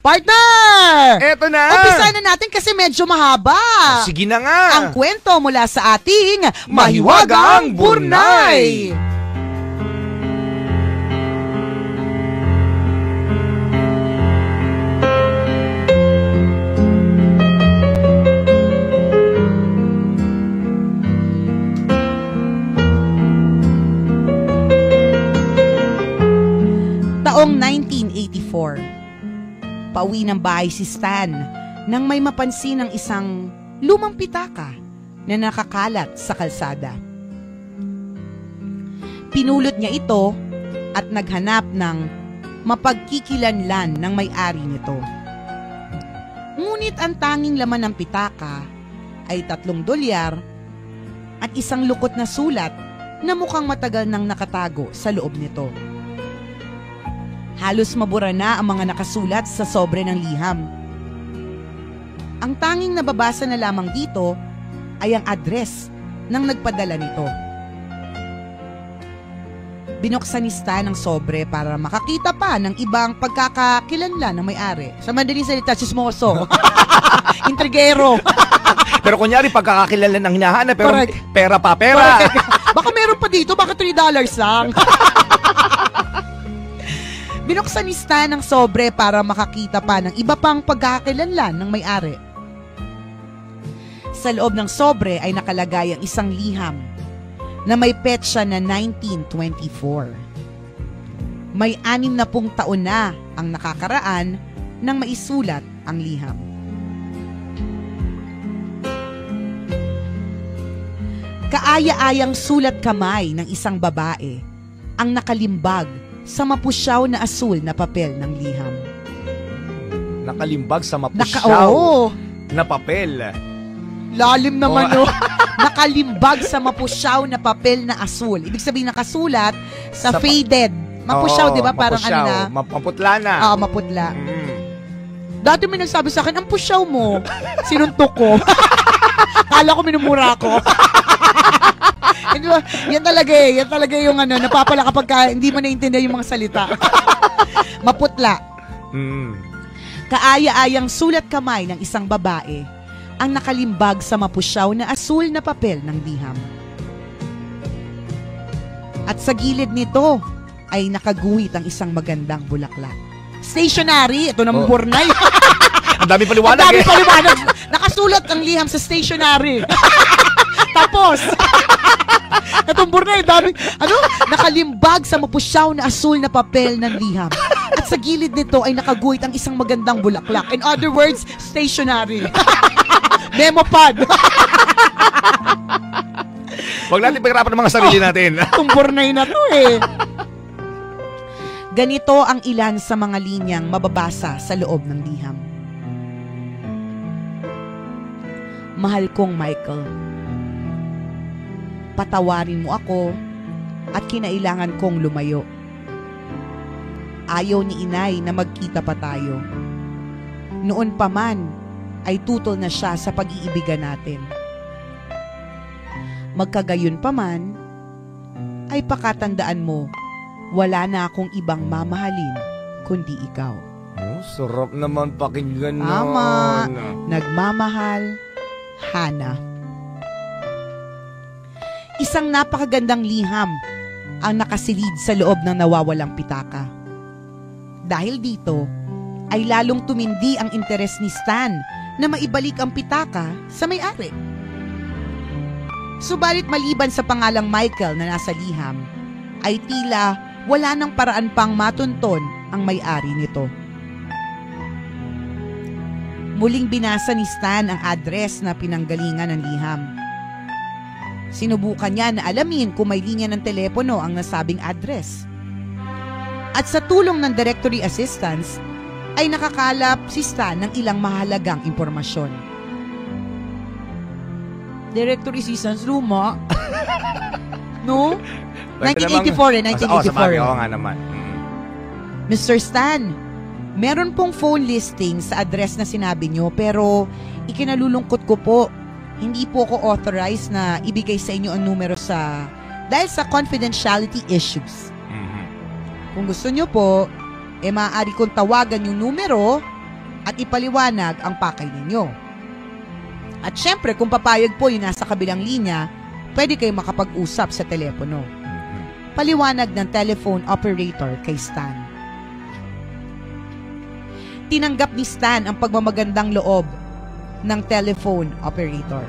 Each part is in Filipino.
Partner! Eto na! Umpisa na natin kasi medyo mahaba. Sige na nga! Ang kwento mula sa ating Mahiwagang Burnay! Taong 1984. Pauwi ng bahay si Stan nang may mapansin ng isang lumang pitaka na nakakalat sa kalsada. Pinulot niya ito at naghanap ng mapagkikilanlan ng may-ari nito. Ngunit ang tanging laman ng pitaka ay $3 at isang lukot na sulat na mukhang matagal nang nakatago sa loob nito. Halos mabura na ang mga nakasulat sa sobre ng liham. Ang tanging nababasa na lamang dito ay ang address ng nagpadala nito. Binuksan ni Stan ang sobre para makakita pa ng ibang pagkakakilanlan ng may-ari. Sa madaling salita, chismoso. Intrigero. Pero kunyari, pagkakakilanlan ang hinahanap, pero pera pa, pera. Baka meron pa dito, baka $3 lang. Binuksan ni Stan ang sobre para makakita pa ng iba pang pagkakakilanlan ng may-ari. Sa loob ng sobre ay nakalagay ang isang liham na may petsa na 1924. May 60 taon na ang nakakaraan nang maisulat ang liham. Kaaya-ayang sulat kamay ng isang babae ang nakalimbag sa mapusyaw na asul na papel ng liham. Nakalimbag sa mapusyaw na papel. Lalim naman, no? Nakalimbag sa mapusyaw na papel na asul. Ibig sabihin nakasulat sa faded. Mapusyaw, di ba? Parang ano na? Maputla na. Oo, maputla. Dati may nagsabi sa akin, ang pusyaw mo. Sinuntok ko. Kala ko minumura ko. Yan talaga yung ano, napapala kapag hindi mo naintindihan yung mga salita. Maputla. Kaaya-ayang sulat kamay ng isang babae ang nakalimbag sa mapusyaw na asul na papel ng liham. At sa gilid nito ay nakaguhit ang isang magandang bulaklak. Stationary, ito naman Burnay. Ang dami paliwanag. Ang dami paliwanag. Nakasulat ang liham sa stationary. Tapos, itong Burnay, dami, nakalimbag sa mapusyaw na asul na papel ng liham. At sa gilid nito ay nakaguhit ang isang magandang bulaklak. In other words, stationary. Memo pad. Huwag natin paghirapan ng mga sarili natin. Itong Burnay na to eh. Ganito ang ilan sa mga linyang mababasa sa loob ng liham. Mahal kong Michael, patawarin mo ako at kinailangan kong lumayo. Ayaw ni inay na magkita pa tayo. Noon pa man ay tutol na siya sa pag-iibigan natin. Magkagayon pa man ay pakatandaan mo, wala na akong ibang mamahalin kundi ikaw. Oh, sarap naman pakinggan nun. Tama. Nagmamahal, Hana. Isang napakagandang liham ang nakasilid sa loob ng nawawalang pitaka. Dahil dito, ay lalong tumindi ang interes ni Stan na maibalik ang pitaka sa may-ari. Subalit maliban sa pangalang Michael na nasa liham, ay tila wala nang paraan pang matunton ang may-ari nito. Muling binasa ni Stan ang address na pinanggalingan ng liham. Sinubukan niya na alamin kung may linya ng telepono ang nasabing address. At sa tulong ng directory assistants, ay nakakalap si Stan ng ilang mahalagang impormasyon. Directory assistants, luma. No? 1984 eh, 1984. Oo nga naman. Mr. Stan, meron pong phone listing sa address na sinabi nyo, pero ikinalulungkot ko po, hindi po ako authorized na ibigay sa inyo ang numero dahil sa confidentiality issues. Kung gusto nyo po, maaari kong tawagan yung numero at ipaliwanag ang pakay ninyo. At syempre, kung papayag po yung nasa kabilang linya, pwede kayo makapag-usap sa telepono. Paliwanag ng telephone operator kay Stan. Tinanggap ni Stan ang pagmamagandang loob ng telephone operator.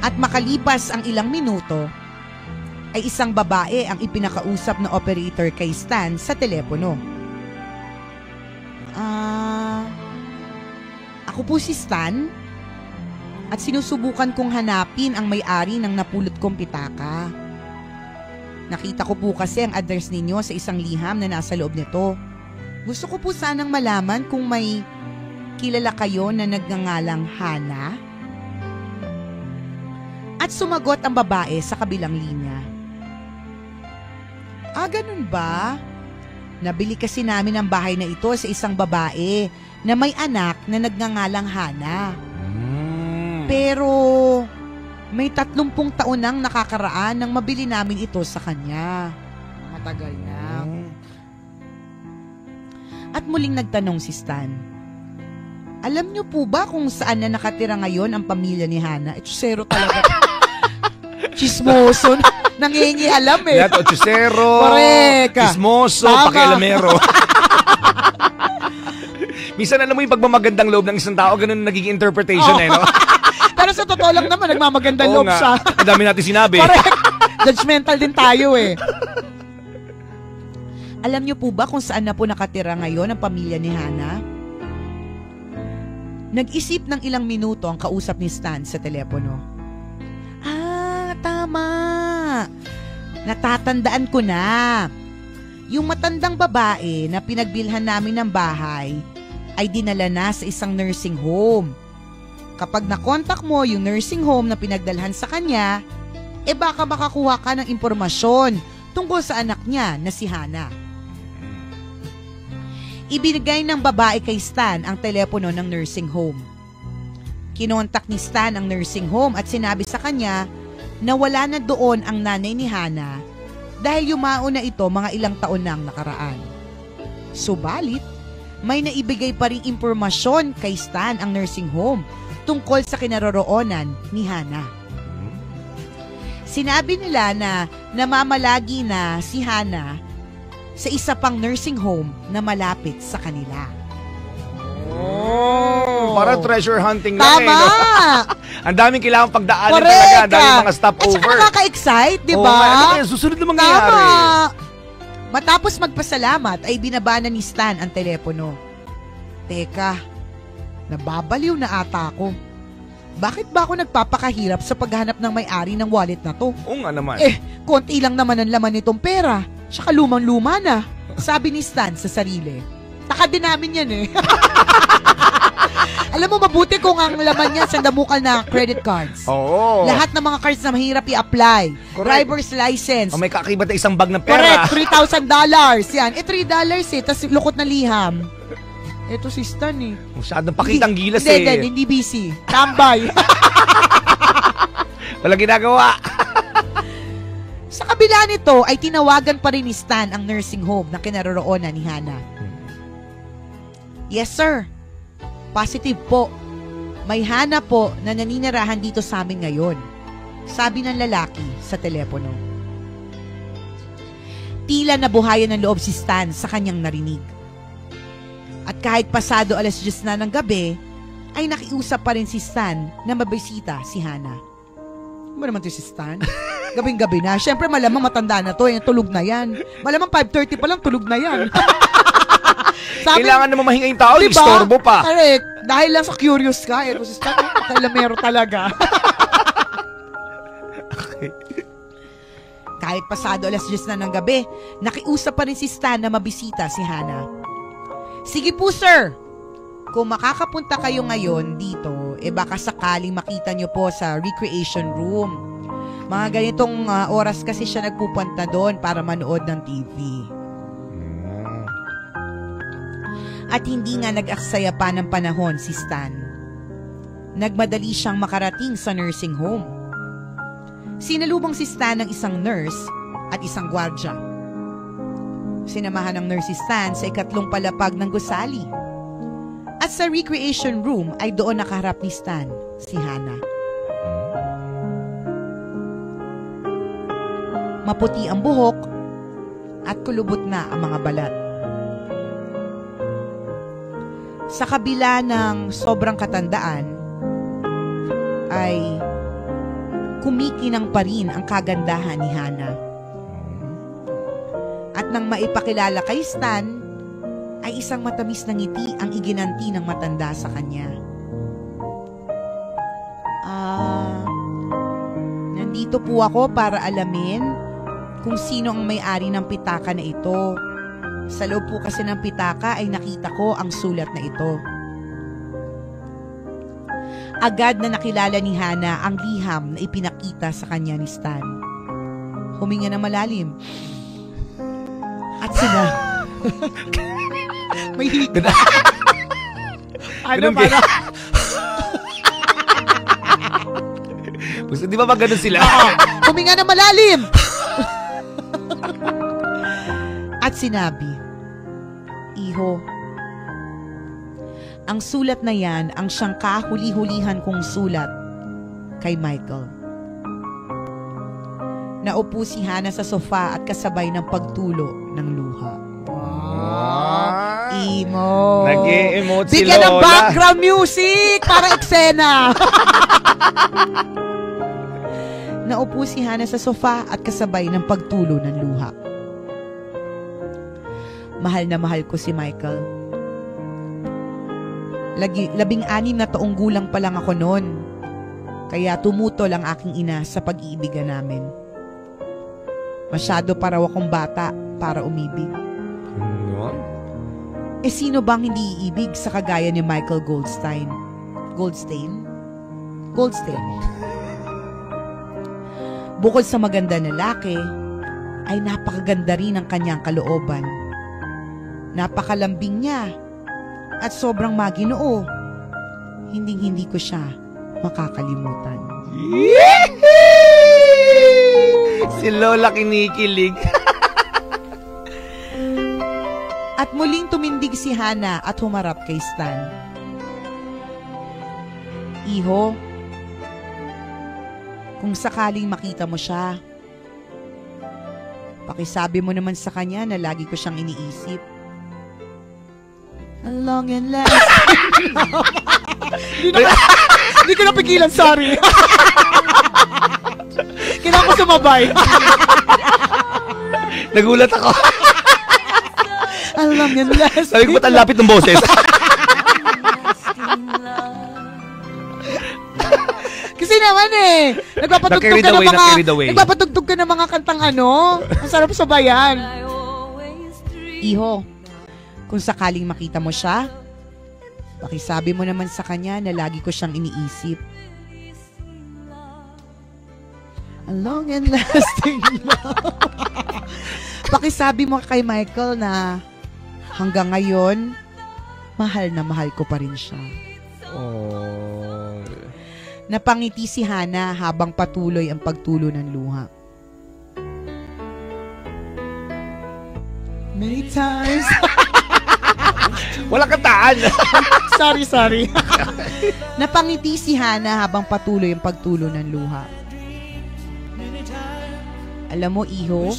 At makalipas ang ilang minuto, ay isang babae ang ipinakausap na operator kay Stan sa telepono. Ako po si Stan at sinusubukan kong hanapin ang may-ari ng napulot kong pitaka. Nakita ko po kasi ang address ninyo sa isang liham na nasa loob nito. Gusto ko po sanang malaman kung may kilala kayo na nagngangalang Hana? At sumagot ang babae sa kabilang linya. Ganun ba? Nabili kasi namin ang bahay na ito sa isang babae na may anak na nagngangalang Hana. Pero may 30 taon nang nakakaraan nang mabili namin ito sa kanya. Matagal na. At muling nagtanong si Stan, alam niyo po ba kung saan na nakatira ngayon ang pamilya ni Hana? Chusero talaga. Chismoso. Nangingi alam eh. Yato, chusero. Correct. Chismoso, pakialamero. Minsan alam mo yung pagmamagandang loob ng isang tao, ganun nagiging interpretation no? Pero sa totoo lang naman, nagmamagandang loob siya. Ang dami natin sinabi. Correct. Judgmental din tayo eh. Alam niyo po ba kung saan na po nakatira ngayon ang pamilya ni Hana? Nag-isip ng ilang minuto ang kausap ni Stan sa telepono. Tama. Natatandaan ko na. Yung matandang babae na pinagbilhan namin ng bahay ay dinala na sa isang nursing home. Kapag nakontak mo yung nursing home na pinagdalhan sa kanya, baka makakuha ka ng impormasyon tungkol sa anak niya na si Hana. Ibinigay ng babae kay Stan ang telepono ng nursing home. Kinontak ni Stan ang nursing home at sinabi sa kanya na wala na doon ang nanay ni Hana dahil yumao na ito mga ilang taon nang nakaraan. Subalit, may naibigay pa ring impormasyon kay Stan ang nursing home tungkol sa kinaroroonan ni Hana. Sinabi nila na namamalagi na si Hana sa isa pang nursing home na malapit sa kanila. Para treasure hunting lang no? Ang daming kailangan pagdaanan talaga. Ang daming mga stopover. At saka nakaka-excite, di ba? Ano kaya susunod na mangyayari? Matapos magpasalamat ay binabana ni Stan ang telepono. Teka, nababaliw na ata ako. Bakit ba ako nagpapakahirap sa paghahanap ng may-ari ng wallet na to? Oo nga naman. Konti lang naman ang laman nitong pera. Tsaka lumang-luma na. Sabi ni Stan sa sarili. Taka din namin yan eh. Alam mo, mabuti kung ang laman niya sa damukal na credit cards. Oo. Lahat ng mga cards na mahirap i-apply. Driver's license. May kakakibat na isang bag ng pera. Correct, $3,000. Yan. $3 Tapos lukot na liham. Ito si Stan eh. Masyadong pakitang gilas Hindi busy. Tambay. Walang ginagawa. Sa kabila nito ay tinawagan pa rin ni Stan ang nursing home na kinaroroonan ni Hana. Yes sir. Positive po. May Hana po na naninirahan dito sa amin ngayon. Sabi ng lalaki sa telepono. Tila nabuhayan ng loob si Stan sa kanyang narinig. At kahit pasado 10:00 na ng gabi, ay nakiusap pa rin si Stan na mabisita si Hana. Ano naman to si Stan? Gabing-gabi na. Siyempre malamang matanda na to. Tulog na yan. Malamang 5:30 pa lang tulog na yan. Sabi, kailangan naman mahinga yung tao, diba? Istorbo pa. Correct. Dahil lang sa curious ka, ito si Stan, kailamero talaga. Okay. Kahit pasado 10:00 na ng gabi, nakiusap pa rin si Stan na mabisita si Hana. Sige po sir, kung makakapunta kayo ngayon dito, baka sakaling makita nyo po sa recreation room. Mga ganitong oras kasi siya nagpupunta doon para manood ng TV. At hindi nga nag-aksaya pa ng panahon si Stan. Nagmadali siyang makarating sa nursing home. Sinalubong si Stan ng isang nurse at isang gwardya. Sinamahan ng nurse si Stan sa ikatlong palapag ng gusali. At sa recreation room ay doon nakaharap ni Stan, si Hana. Maputi ang buhok at kulubot na ang mga balat. Sa kabila ng sobrang katandaan, ay kumikinang pa rin ang kagandahan ni Hana. At nang maipakilala kay Stan, ay isang matamis na ngiti ang iginanti ng matanda sa kanya. Nandito po ako para alamin kung sino ang may-ari ng pitaka na ito. Sa loob po kasi ng pitaka ay nakita ko ang sulat na ito. Agad na nakilala ni Hana ang liham na ipinakita sa kanya ni Stan. Huminga na malalim. At sila... May hika. Ano para? Di ba ganun sila? Huminga na malalim. At sinabi, Iho, ang sulat na yan ang siyang kahuli-hulihan kong sulat kay Michael. Naupo si Hana sa sofa at kasabay ng pagtulo ng luha. Imo. Nag-e-emote si Lola. Bigyan ng background music para eksena. Naupo si Hana sa sofa at kasabay ng pagtulo ng luha. Mahal na mahal ko si Michael. 16 na taong gulang pa lang ako noon. Kaya tumutol ang aking ina sa pag-iibigan namin. Masyado pa raw akong bata para umibig. Sino bang hindi iibig sa kagaya ni Michael Goldstein? Goldstein? Bukod sa maganda na lalaki, ay napakaganda rin ang kanyang kalooban. Napakalambing niya at sobrang maginoo. Hindi ko siya makakalimutan. Si Lola kinikilig. At muling tumindig si Hana at humarap kay Stan. Iho, kung sakaling makita mo siya, pakisabi mo naman sa kanya na lagi ko siyang iniisip. A long and lasting love. Hindi ko napigilan, sorry. Kailangan ko sumabay. Nagulat ako. A long and lasting. Sabi ko ba't ang lapit ng boses? Kasi naman nagpapatugtog ka ng mga kantang ano. Ang sarap sabayan. Iho, kung sakaling makita mo siya, pakisabi mo naman sa kanya na lagi ko siyang iniisip. A long and lasting love. Pakisabi mo kay Michael na hanggang ngayon, mahal na mahal ko pa rin siya. Oh. Napangiti si Hana habang patuloy ang pagtulo ng luha. Many times. Walang kataan. Sorry. Napangiti si Hana habang patuloy ang pagtulo ng luha. Alam mo, Iho,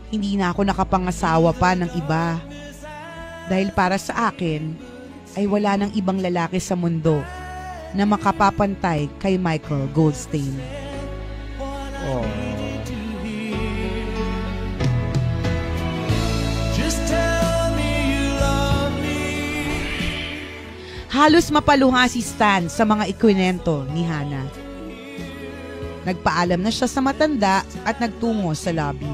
hindi na ako nakapangasawa pa ng iba. Dahil para sa akin, ay wala nang ibang lalaki sa mundo na makapapantay kay Michael Goldstein. Oh. Halos mapaluha si Stan sa mga ikwento ni Hana. Nagpaalam na siya sa matanda at nagtungo sa lobby.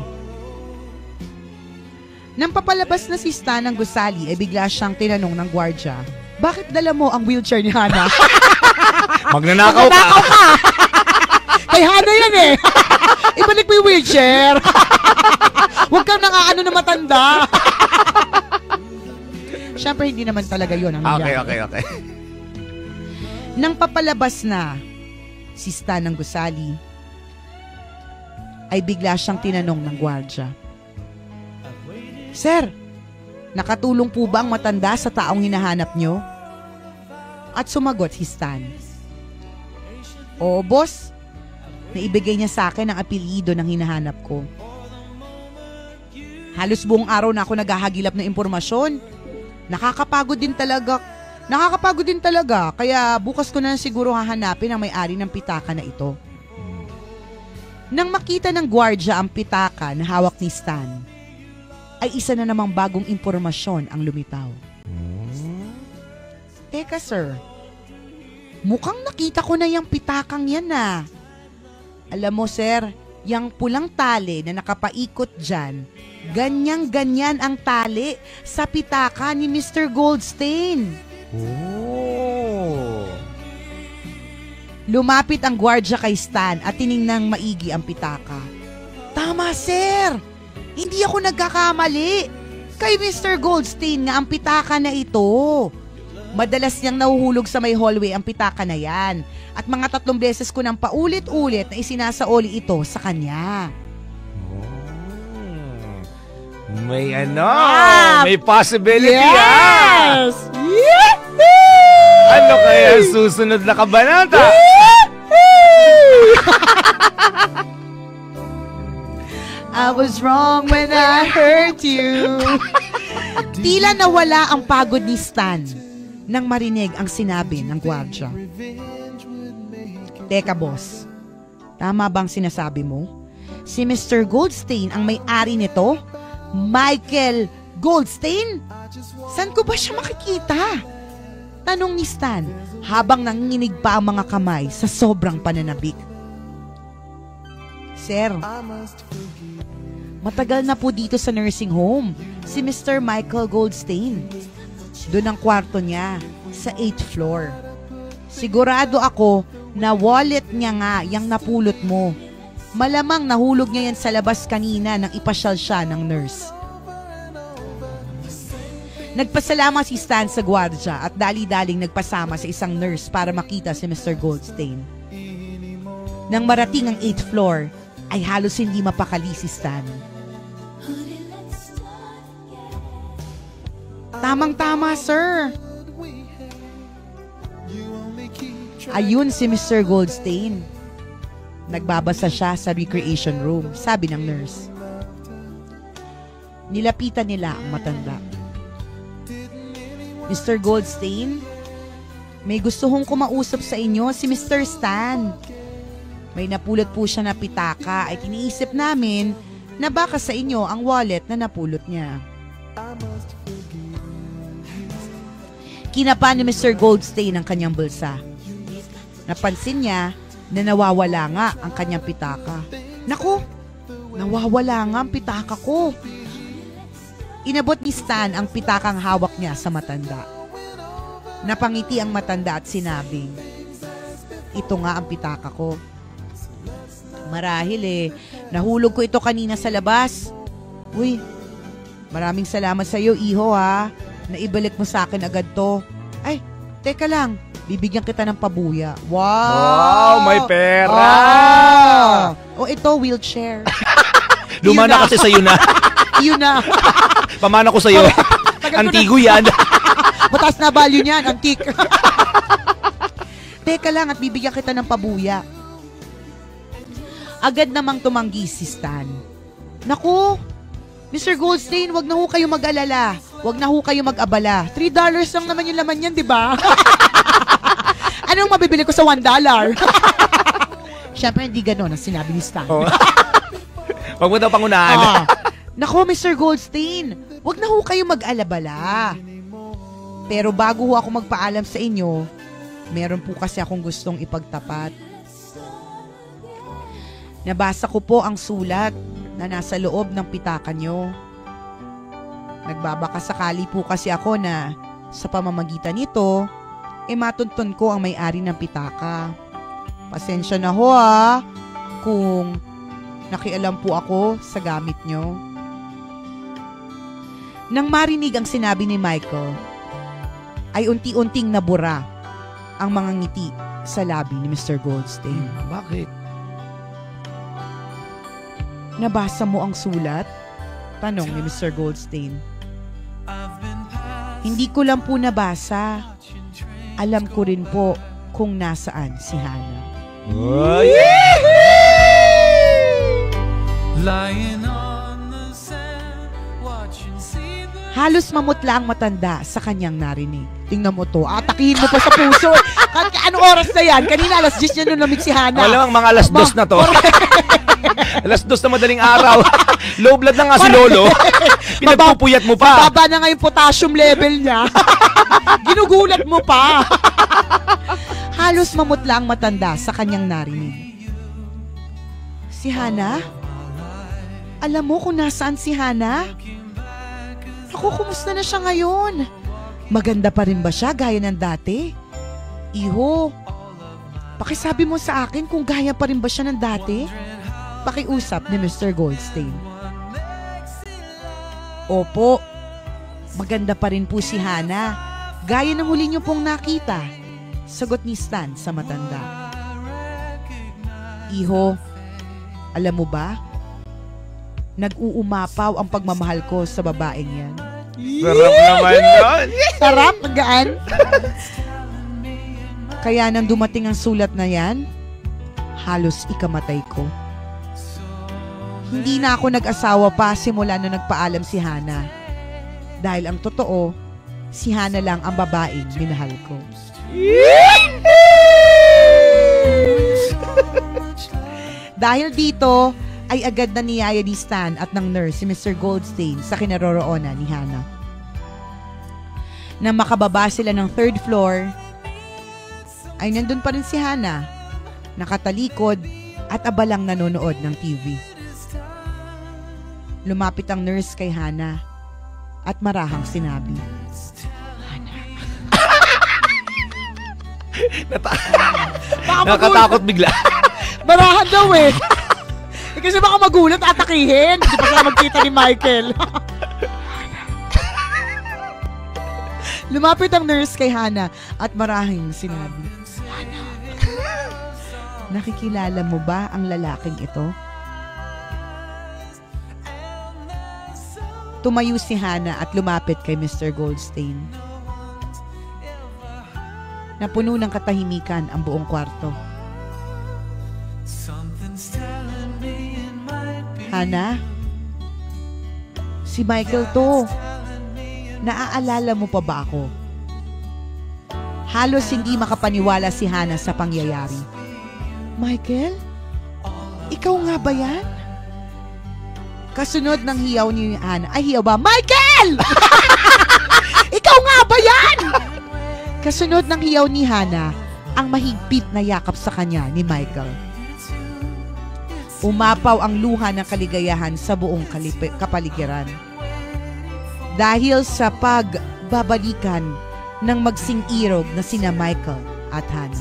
Nang papalabas na si Stan ng gusali, ay bigla siyang tinanong ng gwardya, bakit dala mo ang wheelchair ni Hana? Magnanakaw ka! Kay Hana yan eh! Ibalik mo yung wheelchair! Huwag kang nangaano na matanda! Siyempre, hindi naman talaga yun ang nangyari. Okay. Nang papalabas na si Stan ng gusali, ay bigla siyang tinanong ng gwardya, bakit dala mo ang wheelchair ni Hana? Magnanakaw ka! Ibalik mo yung wheelchair! Huwag kang nangaano na matanda! Siyempre, hindi naman talaga yun ang nangyari. Okay. Nang papalabas na si Stan ng gusali, ay bigla siyang tinanong ng gwardya, Sir, nakatulong po ba ang matanda sa taong hinahanap nyo? At sumagot si Stan. Oo, boss. Naibigay niya sa akin ang apelyido ng hinahanap ko. Halos buong araw na ako naghahagilap ng impormasyon. Nakakapagod din talaga. Kaya bukas ko na siguro hahanapin ang may-ari ng pitaka na ito. Nang makita ng gwardya ang pitaka na hawak ni Stan, ay isa na namang bagong impormasyon ang lumitaw. Teka sir, mukhang nakita ko na yung pitakang yan ah. Alam mo sir, yung pulang tali na nakapaikot dyan, ganyan-ganyan ang tali sa pitaka ni Mr. Goldstein. Oh. Lumapit ang gwardya kay Stan at tiningnang maigi ang pitaka. Tama sir, hindi ako nagkakamali. Kay Mr. Goldstein nga ang pitaka na ito. Madalas niyang nahuhulog sa may hallway ang pitaka na yan. At mga 3 beses ko nang paulit-ulit na isinasaoli ito sa kanya. May may possibility yes! Ano kaya ang susunod na kabanata? I was wrong when I hurt you. Tila nawala ang pagod ni Stan nang marinig ang sinabi ng gwardya. Teka boss, tama bang sinasabi mo? Si Mr. Goldstein ang may-ari nito? Michael Goldstein? Saan ko ba siya makikita? Tanong ni Stan habang nanginginig pa ang mga kamay sa sobrang pananabik. Sir, matagal na po dito sa nursing home si Mr. Michael Goldstein. Doon ang kwarto niya sa 8th floor. Sigurado ako na wallet niya nga yung napulot mo. Malamang nahulog niya yan sa labas kanina nang ipasyal siya ng nurse. Nagpasalamat si Stan sa gwardya at dali-daling nagpasama sa isang nurse para makita si Mr. Goldstein. Nang marating ang 8th floor, ay halos hindi mapakali si Stan. Tamang-tama, sir. Ayun si Mr. Goldstein. Nagbabasa siya sa recreation room, sabi ng nurse. Nilapitan nila ang matanda. Mr. Goldstein, may gusto kong kumausap sa inyo si Mr. Stan. May napulot po siya na pitaka at iniisip namin na baka sa inyo ang wallet na napulot niya. Kinapa ni Mr. Goldstein ang kanyang bulsa. Napansin niya na nawawala nga ang kanyang pitaka. Naku, nawawala nga ang pitaka ko. Inabot ni Stan ang pitakang hawak niya sa matanda. Napangiti ang matanda at sinabi, ito nga ang pitaka ko. Marahil nahulog ko ito kanina sa labas. Uy, maraming salamat sa iyo, iho ha. Naibalik mo sa akin agad to. Ay, teka lang. Bibigyan kita ng pabuya. Wow! Wow, may pera! Oh, ito, wheelchair. Lumana kasi sa'yo na. Iyon na. Pamana ko sa'yo. Antigo yan. Mataas na value niyan, antique. Teka lang at bibigyan kita ng pabuya. Agad namang tumanggi si Stan. Naku, Mr. Goldstein, wag na ho kayo mag-alala. Wag na ho kayo mag-abala. $3 lang naman yung laman yan, di ba? Anong mabibili ko sa $1? Siyempre, hindi gano'n ang sinabi ni Stan. Oh. Wag mo daw pangunahan. Nako, Mr. Goldstein, wag na ho kayo mag-alabala. Pero bago ho ako magpaalam sa inyo, meron po kasi akong gustong ipagtapat. Nabasa ko po ang sulat na nasa loob ng pitaka nyo. Nagbabakasakali po kasi ako na sa pamamagitan nito, matuntun ko ang may-ari ng pitaka. Pasensya na ho kung nakialam po ako sa gamit nyo. Nang marinig ang sinabi ni Michael, ay unti-unting nabura ang mga ngiti sa labi ni Mr. Goldstein. Bakit? Nabasa mo ang sulat? Tanong ni Mr. Goldstein. Hindi ko lang po nabasa. Alam ko rin po kung nasaan si Hana. Oh, Halos mamutla ang matanda sa kanyang narinig. Tingnan mo to, atakihin mo pa sa puso. Anong oras na yan? Kanina alas 10 yan nung lamig si Hana. Alam mga alas 2 na to. Alas 2 na madaling araw. Low blood na nga si Lolo. Pinagpupuyat mo pa. Baba na nga yung potassium level niya. Ginugulat mo pa. Halos mamutla ang matanda sa kanyang narinig. Si Hana? Alam mo kung nasaan si Hana? Ako, kumusta na siya ngayon? Maganda pa rin ba siya gaya ng dati? Iho, pakisabi mo sa akin kung gaya pa rin ba siya ng dati? Pakiusap ni Mr. Goldstein. Opo, maganda pa rin po si Hana. Gaya ng huli niyo pong nakita. Sagot ni Stan sa matanda. Iho, alam mo ba? Nag-uumapaw ang pagmamahal ko sa babaeng yan. Sarap naman yun. Sarap, magaan. Kaya nang dumating ang sulat na yan, halos ikamatay ko. Hindi na ako nag-asawa pa simula na nagpaalam si Hana. Dahil ang totoo, si Hana lang ang babaeng minahal ko. Dahil dito, ay agad na niyaya ni Stan at ng nurse si Mr. Goldstein sa kinaroroonan ni Hana. Nang makababa sila ng 3rd floor, ay nandun pa rin si Hana, nakatalikod at abalang nanonood ng TV. Lumapit ang nurse kay Hana at marahang sinabi, Hana. Nakatakot bigla. Marahan daw eh. Kasi baka magulat, atakihin. Hindi pa sila magkita ni Michael. Lumapit ang nurse kay Hana at marahing sinabi, Hana, nakikilala mo ba ang lalaking ito? Tumayo si Hana at lumapit kay Mr. Goldstein. Napuno ng katahimikan ang buong kwarto. Hana, si Michael to. Naaalala mo pa ba ako? Halos hindi makapaniwala si Hana sa pangyayari. Michael? Ikaw nga ba yan? Kasunod ng hiyaw ni Hana, ay hiyaw ba? Michael! Ikaw nga ba yan? Kasunod ng hiyaw ni Hana, ang mahigpit na yakap sa kanya ni Michael. Umapaw ang luha ng kaligayahan sa buong kapaligiran. Dahil sa pagbabalikan ng magsing-irog na sina Michael at Hana.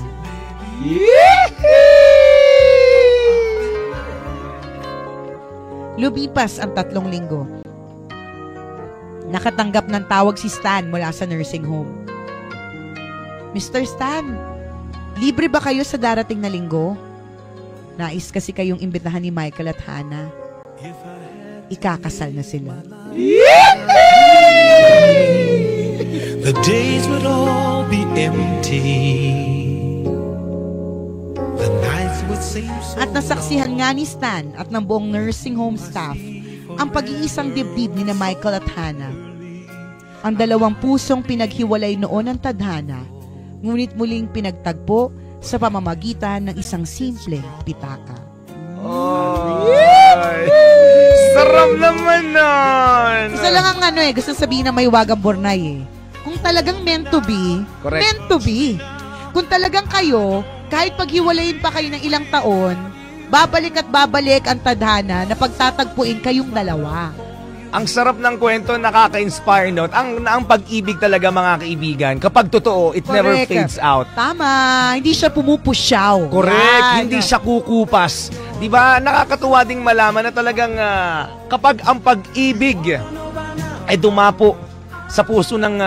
Lumipas ang 3 linggo. Nakatanggap ng tawag si Stan mula sa nursing home. Mr. Stan, libre ba kayo sa darating na linggo? Nais kasi kayong imbitahan ni Michael at Hana. Ikakasal na sila. The days would all be empty. The nights would seem so. At nasaksihan nga ni Stan at ng buong nursing home staff ang pag-iisang dibdib ni na Michael at Hana. Ang dalawang pusong pinaghiwalay noon ng tadhana, ngunit muling pinagtagpo sa pamamagitan ng isang simpleng pitaka. Oh, sarap naman nun! Gusto lang ang gusto sabihin na may wagang bornay eh. Kung talagang meant to be, correct. Meant to be. Kung talagang kayo, kahit paghiwalayin pa kayo ng ilang taon, babalik at babalik ang tadhana na pagtatagpuin kayong dalawa. Ang sarap ng kwento, nakaka-inspire, no? Ang pag-ibig talaga, mga kaibigan, kapag totoo, it never fades out. Tama, hindi siya pumupusyaw. Correct, Yan. hindi siya kukupas. Diba, nakakatuwa ding malaman na talagang kapag ang pag-ibig ay dumapo sa puso ng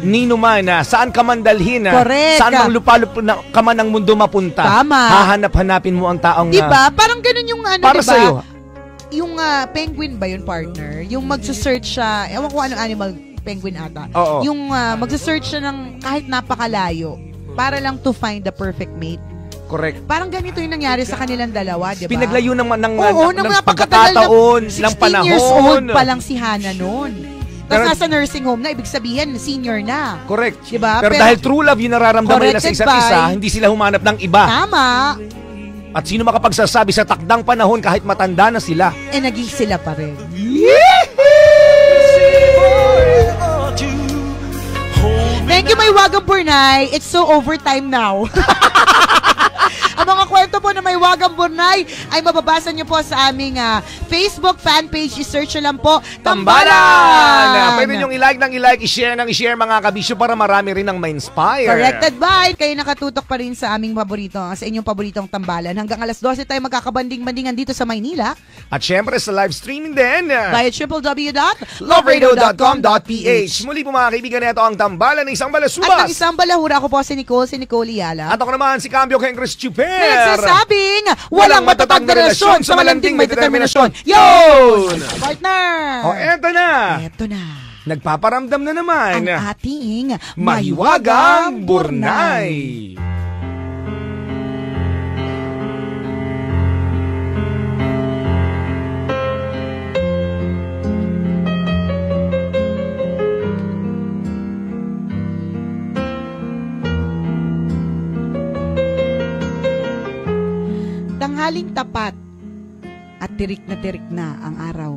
Ninuman, saan ka man dalhin, saan mang lupalup ka man ng mundo mapunta, tama. hahanap-hanapin mo ang taong diba, parang ganun yung para diba? sa'yo. yung penguin ba yun, partner? Yung magsa-search siya, ewan ko anong animal, penguin ata. Oo. Yung magsa-search siya ng kahit napakalayo para lang to find the perfect mate. Correct. Parang ganito yung nangyari sa kanilang dalawa, di ba? Pinaglayo ng pagkakataon, ng panahon. 16 years old pa lang si Hana noon. Pero, tapos nasa nursing home na, ibig sabihin, senior na. Correct. Diba? Pero dahil true love yung nararamdaman nila sa isa't isa, hindi sila humanap ng iba. Tama. At sino makapagsasabi sa takdang panahon kahit matanda na sila? Naging sila pa rin. Thank you, may Wagang Burnay. It's so overtime now. Ang mga kwento po na may Wagang Burnay ay mababasa nyo po sa aming Facebook fan page. I-search nyo lang po, Tambalan! Pwede nyong i-like, i-share mga kabisyo para marami rin ang ma-inspire. Corrected by. Kayo nakatutok pa rin sa aming paborito, sa inyong paboritong Tambalan. Hanggang alas 12 tayo magkakabanding-bandingan dito sa Maynila. At syempre sa live streaming din. Via www.loveradio.com.ph. Muli po mga kaibigan, ito ang Tambalan ng isang balasubas. At ang isang balahura, ako po si Nicole Iala. At ako naman si Cambio Kengres Chuper. Na nagsasabing, walang matatag na relasyon sa malanding may determinasyon. Yun! Partner! O, eto na. Eto na. Nagpaparamdam na naman ang ating Mahiwagang Burnay. Tanghaling tapat at tirik na ang araw.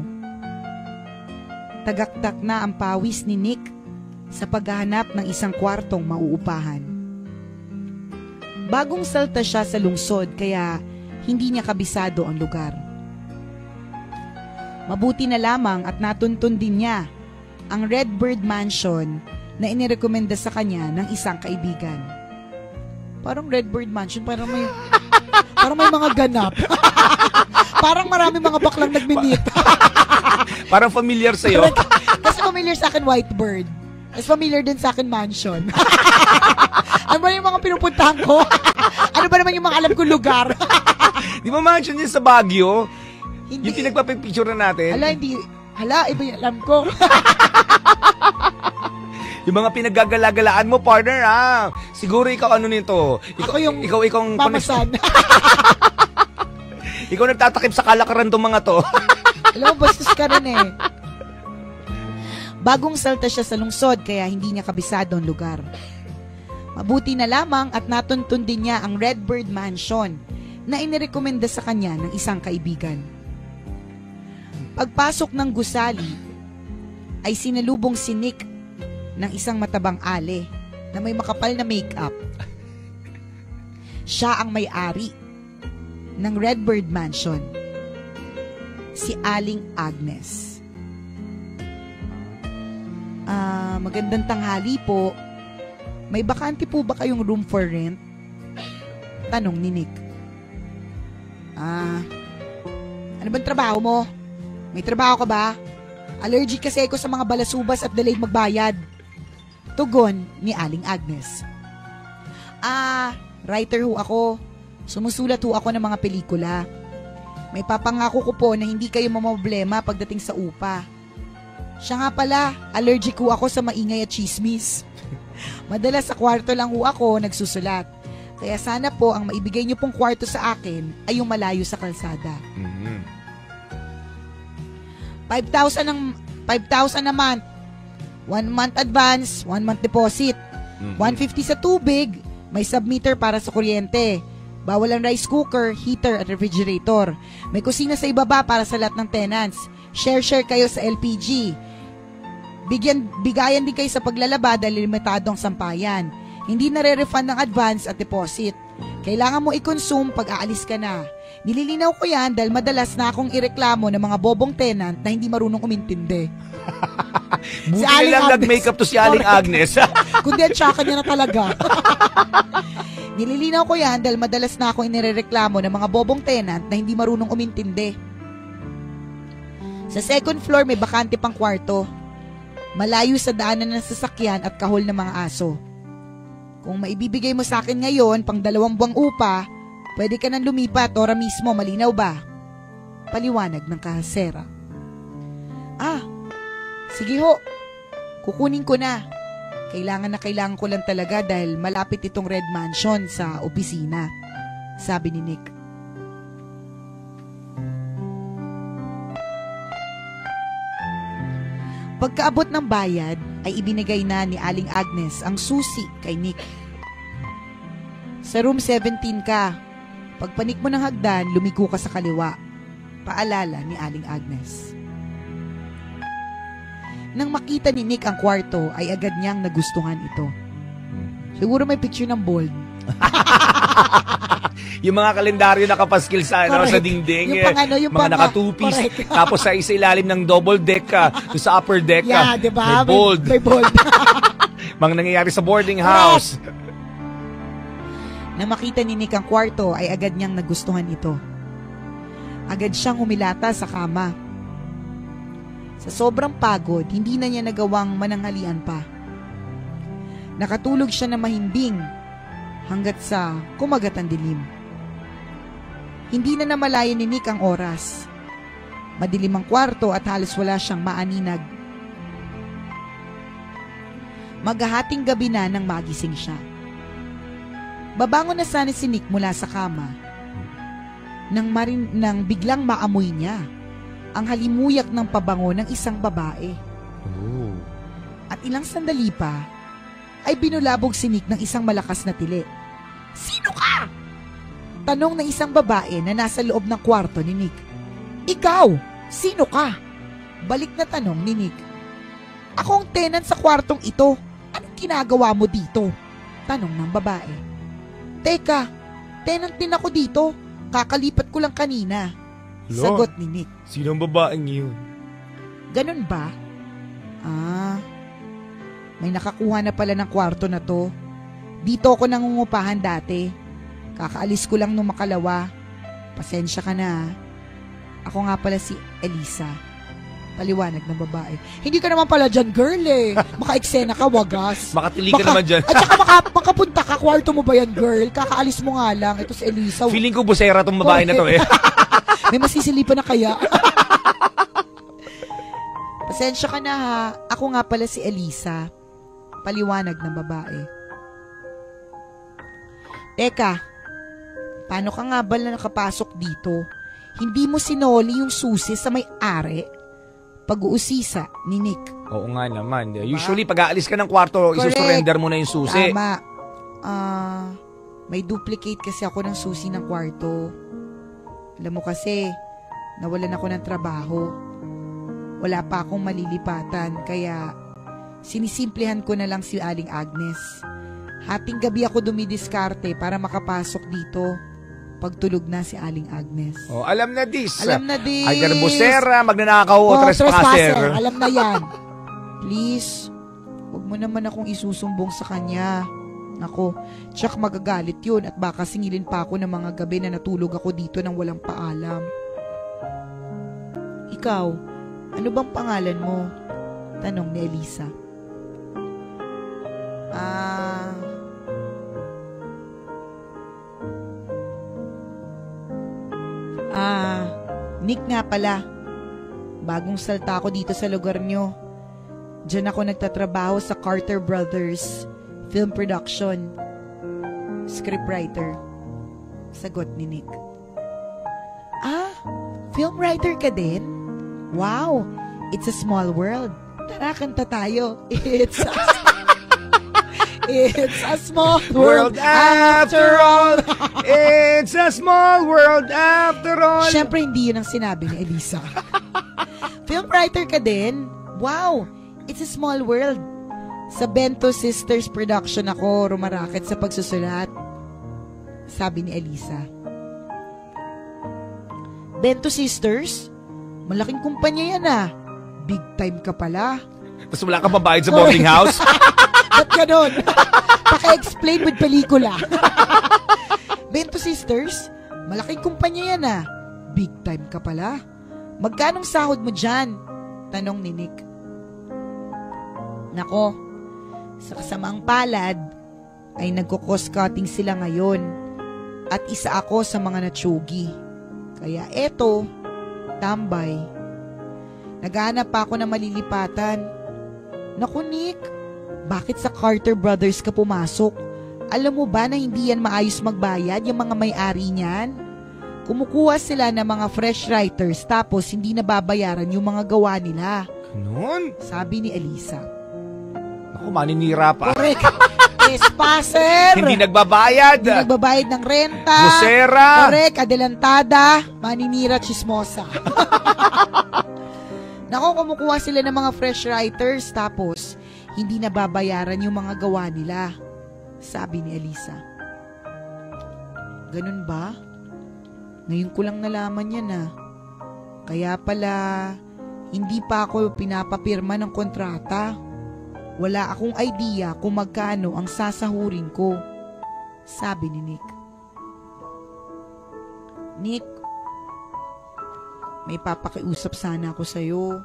Tagaktak na ang pawis ni Nick sa paghahanap ng isang kwartong mauupahan. Bagong salta siya sa lungsod kaya hindi niya kabisado ang lugar. Mabuti na lamang at natuntun din niya ang Redbird Mansion na inirekomenda sa kanya ng isang kaibigan. Parang Redbird Mansion, parang may mga ganap. Parang marami mga baklang nagmi-meet. Parang familiar sa'yo. Kasi familiar sa akin Whitebird. Mas familiar din sa akin Mansion. Ano ba yung mga pinupuntahan ko? Ano ba naman yung mga alam kong lugar? Di ba Mansion yun sa Baguio? Hindi. Yung pinagpapicture na natin? Hala, iba yung alam ko. Yung mga pinaggagala-galaan mo, partner, siguro ikaw ano nito? Ikaw yung mamasan. Ikaw nagtatakip sa kalakaran tong mga to. Alam mo, bastos ka rin eh. Bagong salta siya sa lungsod kaya hindi niya kabisado ang lugar. Mabuti na lamang at natuntun din niya ang Redbird Mansion na inirekomenda sa kanya ng isang kaibigan. Pagpasok ng gusali ay sinalubong si Nick ng isang matabang ale na may makapal na make-up. Siya ang may-ari ng Redbird Mansion, si Aling Agnes. Magandang tanghali po. May bakante po ba kayong room for rent? Tanong ni Nick. Ano bang trabaho mo? May trabaho ka ba? Allergic kasi ako sa mga balasubas at delayed magbayad. Tugon ni Aling Agnes. Writer ho ako. Sumusulat ho ako ng mga pelikula. May papangako ko po na hindi kayo mamproblema pagdating sa upa. Siya nga pala, allergic ho ako sa maingay at chismis. Madalas sa kwarto lang ho ako nagsusulat. Kaya sana po ang maibigay niyo pong kwarto sa akin ay yung malayo sa kalsada. 5,000 a month. 1 month advance, 1 month deposit. 150 sa tubig, may submeter para sa kuryente. Bawal ang rice cooker, heater at refrigerator. May kusina sa ibaba para sa lahat ng tenants. Share kayo sa LPG. Bigayan din kayo sa paglalaba dahil limitado ang sampayan. Hindi nare-refund ng advance at deposit. Kailangan mo i-consume pag aalis ka na. Nililinaw ko yan dahil madalas na akong ireklamo ng mga bobong tenant na hindi marunong umintindi. Buti si lang nag-makeup to si Aling Agnes. Kundi ang tsaka niya na talaga. Nililinaw ko yan dahil madalas na akong inireklamo ng mga bobong tenant na hindi marunong umintindi. Sa second floor may bakante pang kwarto. Malayo sa daanan ng sasakyan at kahol ng mga aso. Kung maibibigay mo sa akin ngayon pang 2 buwang upa, pwede ka nang lumipat ora mismo, malinaw ba? Paliwanag ng kahasera. Sige ho. Kukunin ko na. Kailangan ko lang talaga dahil malapit itong Red Mansion sa opisina. Sabi ni Nick. Pagkaabot ng bayad, ay ibinigay na ni Aling Agnes ang susi kay Nick. Sa room 17 ka. Pagpanik mo ng hagdan, lumiko ka sa kaliwa. Paalala ni Aling Agnes. Nang makita ni Nick ang kwarto, ay agad niyang nagustuhan ito. Siguro may picture ng bold. Yung mga kalendaryo nakapaskil sa dingding. Yung mga naka-two-piece. Tapos sa ilalim ng double deck, sa upper deck, diba? may bold. May bold. Mga nangyayari sa boarding house. Nang makita ni Nick ang kwarto, ay agad niyang nagustuhan ito. Agad siyang humilata sa kama. Sa sobrang pagod, hindi na niya nagawang mananghalian pa. Nakatulog siya na mahimbing hanggat sa kumagat ang dilim. Hindi na namalayan ni Nick ang oras. Madilim ang kwarto at halos wala siyang maaninag. Maghahating gabi na nang magising siya. Babangon na sana si Nick mula sa kama nang biglang maamoy niya ang halimuyak ng pabango ng isang babae. Oh. At ilang sandali pa, ay binulabog si Nick ng isang malakas na tili. Sino ka? Tanong ng isang babae na nasa loob ng kwarto ni Nick. Ikaw, sino ka? Balik na tanong ni Nick. Ako ang tenant sa kwartong ito. Anong ginagawa mo dito? Tanong ng babae. Teka, tenant din ako dito. Kakalipat ko lang kanina. Sagot ni Nick. Sino ang babaeng yun? Ganun ba? May nakakuha na pala ng kwarto na to. Dito ako nangungupahan dati. Kakaalis ko lang nung makalawa. Pasensya ka na. Ako nga pala si Elisa. Paliwanag ng babae. Hindi ka naman pala dyan, girl eh. Maka-eksena ka, wagas. Makatili ka naman dyan. At saka makapunta ka, kwarto mo ba yan, girl? Kakaalis mo nga lang. Ito si Elisa. Feeling ko busera tong babae na to eh. May masisilipan na kaya. Pasensya ka na ha. Ako nga pala si Elisa. Paliwanag ng babae. Teka, paano ka nga ba na nakapasok dito? Hindi mo sinoli yung susi sa may-ari? Pag-uusisa ni Nick. Oo nga naman. Usually, pag aalis ka ng kwarto, isusurrender mo na yung susi. Tama. May duplicate kasi ako ng susi ng kwarto. Alam mo kasi, nawalan ako ng trabaho. Wala pa akong malilipatan, kaya sinisimplehan ko na lang si Aling Agnes. Hating gabi ako dumidiskarte para makapasok dito. Pagtulog na si Aling Agnes. Oh, alam na dis. Alam na dis. Ay, garbusera, magnanakaw o trespasser. Alam na yan. Please, huwag mo naman akong isusumbong sa kanya. Nako, tsak magagalit yun at baka singilin pa ako ng mga gabi na natulog ako dito nang walang paalam. Ikaw, ano bang pangalan mo? Tanong ni Elisa. Nick nga pala. Bagong salta ako dito sa lugar nyo. Diyan ako nagtatrabaho sa Carter Brothers Film Production. Scriptwriter. Sagot ni Nick. Film writer ka din? Wow, it's a small world. Tara, kanta tayo. It's a small world after all. It's a small world after all. Siyempre, hindi yun ang sinabi ni Elisa. Film writer ka din? Wow, it's a small world. Sa Bento Sisters Production ako rumaraket sa pagsusulat. Sabi ni Elisa. Bento Sisters? Malaking kumpanya yan ah. Big time ka pala. Tapos wala kang babayad sa boarding house? Ba't ganon? Paka-explain with pelikula. Bento Sisters, malaking kumpanya yan ah. Big time ka pala. Magkanong sahod mo dyan? Tanong ni Nick. Nako, sa kasamaang palad, ay nagko-cost cutting sila ngayon. At isa ako sa mga natsugi. Kaya eto, tambay. Naghahanap pa ako ng malilipatan. Naku, Nick, bakit sa Carter Brothers ka pumasok? Alam mo ba na hindi yan maayos magbayad, yung mga may-ari niyan? Kumukuha sila ng mga fresh writers tapos hindi nababayaran yung mga gawa nila. Ganun? Sabi ni Elisa. Naku, maninira pa. Correct. Trespasser. Hindi nagbabayad. Hindi nagbabayad ng renta. Busera. Correct. Adelantada. Maninira, chismosa. Naku, kumukuha sila ng mga fresh writers tapos hindi nababayaran yung mga gawa nila. Sabi ni Elisa. Ganun ba? Ngayon ko lang nalaman yan na. Kaya pala, hindi pa ako pinapapirma ng kontrata. Wala akong idea kung magkano ang sasahurin ko. Sabi ni Nick. Nick, may papakiusap sana ako sa'yo.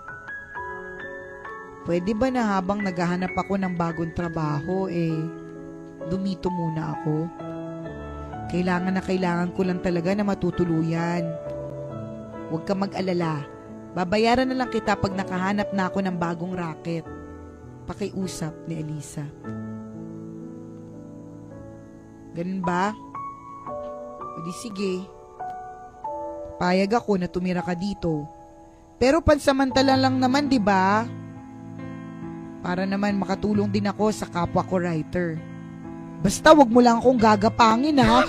Pwede ba na habang naghahanap ako ng bagong trabaho, dumito muna ako? Kailangan ko lang talaga na matutuluyan. Huwag ka mag-alala. Babayaran na lang kita pag nakahanap na ako ng bagong racket. Pakiusap ni Elisa. Ganun ba? O di sige. Payag ako na tumira ka dito. Pero pansamantala lang naman, di ba? Para naman makatulong din ako sa kapwa ko writer. Basta wag mo lang akong gagapangin, ha?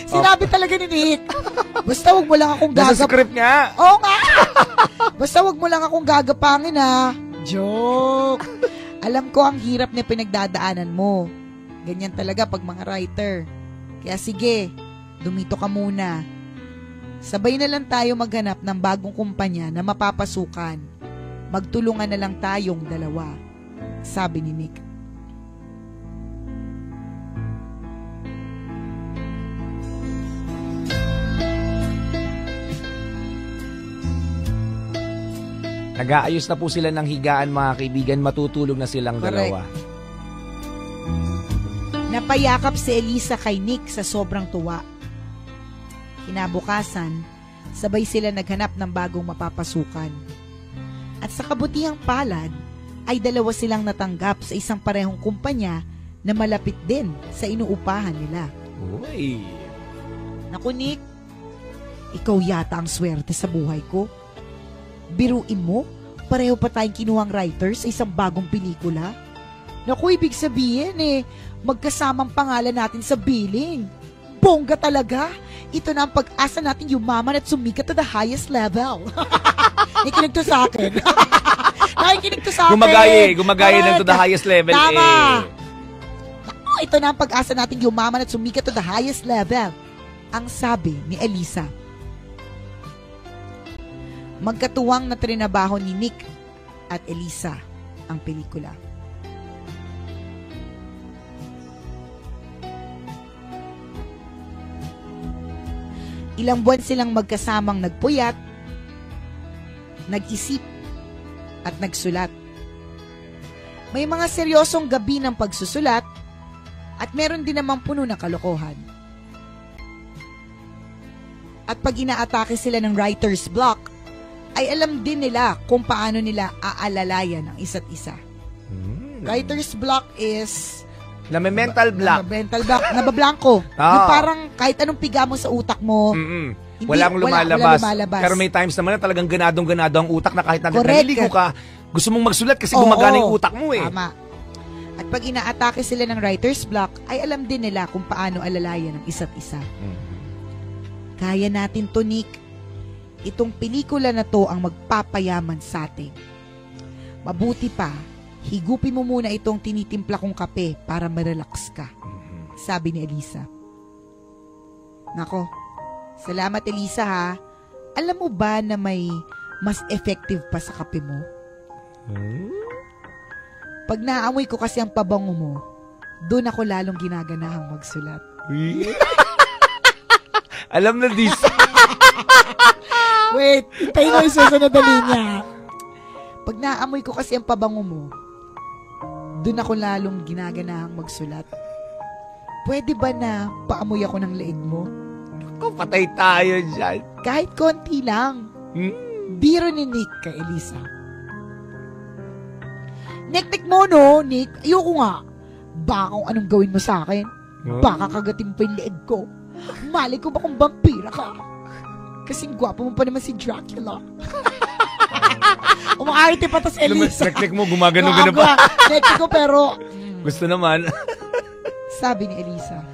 Sinabi talaga ni Nick. Basta wag mo lang akong Nasa script nga. Oo nga. Basta wag mo lang akong gagapangin, ha? Joke. Alam ko ang hirap na pinagdadaanan mo. Ganyan talaga pag mga writer. Kaya sige, dumito ka muna. Sabay na lang tayo maghanap ng bagong kumpanya na mapapasukan. Magtulungan na lang tayong dalawa. Sabi ni Nick. Nag-aayos na po sila ng higaan, mga kaibigan. Matutulog na silang dalawa. Napayakap si Elisa kay Nick sa sobrang tuwa. Kinabukasan, sabay sila naghanap ng bagong mapapasukan. At sa kabutihang palad, ay dalawa silang natanggap sa isang parehong kumpanya na malapit din sa inuupahan nila. Uy! Naku, Nick, ikaw yata ang swerte sa buhay ko. Biruin mo, pareho pa tayong kinuhang writers sa isang bagong pelikula. Naku, ibig sabihin magkasamang pangalan natin sa billing. Bongga talaga. Ito na ang pag-asa natin yumaman at sumikat to the highest level. Nakikinig to sa akin. Nakikinig to sa akin. Gumagaya ng to the highest level. Tama. Naku, ito na ang pag-asa natin yumaman at sumikat to the highest level. Ang sabi ni Elisa. Magkatuwang na trinabaho ni Nick at Elisa ang pelikula. Ilang buwan silang magkasamang nagpuyat, nag-isip, at nagsulat. May mga seryosong gabi ng pagsusulat at meron din namang puno ng kalokohan. At pag inaatake sila ng writer's block, ay alam din nila kung paano nila aalalayan ang isa't isa. Writer's block is mental block. Mental block. Nabablanko. Yung parang kahit anong piga mo sa utak mo, walang lumalabas. Pero may times naman na talagang ganadong-ganado ang utak na kahit naliligo ka, gusto mong magsulat kasi gumagana yung utak mo . Tama. At pag inaatake sila ng writer's block, ay alam din nila kung paano alalayan ang isa't isa. Kaya natin to, Nick. Itong pelikula na to ang magpapayaman sa atin. Mabuti pa, higupin mo muna itong tinitimpla kong kape para ma-relax ka. Sabi ni Elisa. Nako, salamat Elisa ha. Alam mo ba na may mas effective pa sa kape mo? Pag naamoy ko kasi ang pabango mo, doon ako lalong ginaganahang magsulat. Alam na this. Wait, tayo na yung susunod na linya. Pag naamoy ko kasi ang pabango mo, doon ako lalong ginaganahang magsulat. Pwede ba na paamoy ako ng leeg mo? Naku, patay tayo dyan. Kahit konti lang. Biro ni Nick kay Elisa. Nek mo, no, Nick. Ayoko nga. Baka kung anong gawin mo sa akin. Baka kagatin mo pa yung leeg ko. Mali ko ba kung vampira ka? Kasing gwapo mo pa naman si Dracula. Umakarte pa tas Elisa. Nek mo, gumagano-gano pa. Nek ko pero... Gusto naman. Sabi ni Elisa.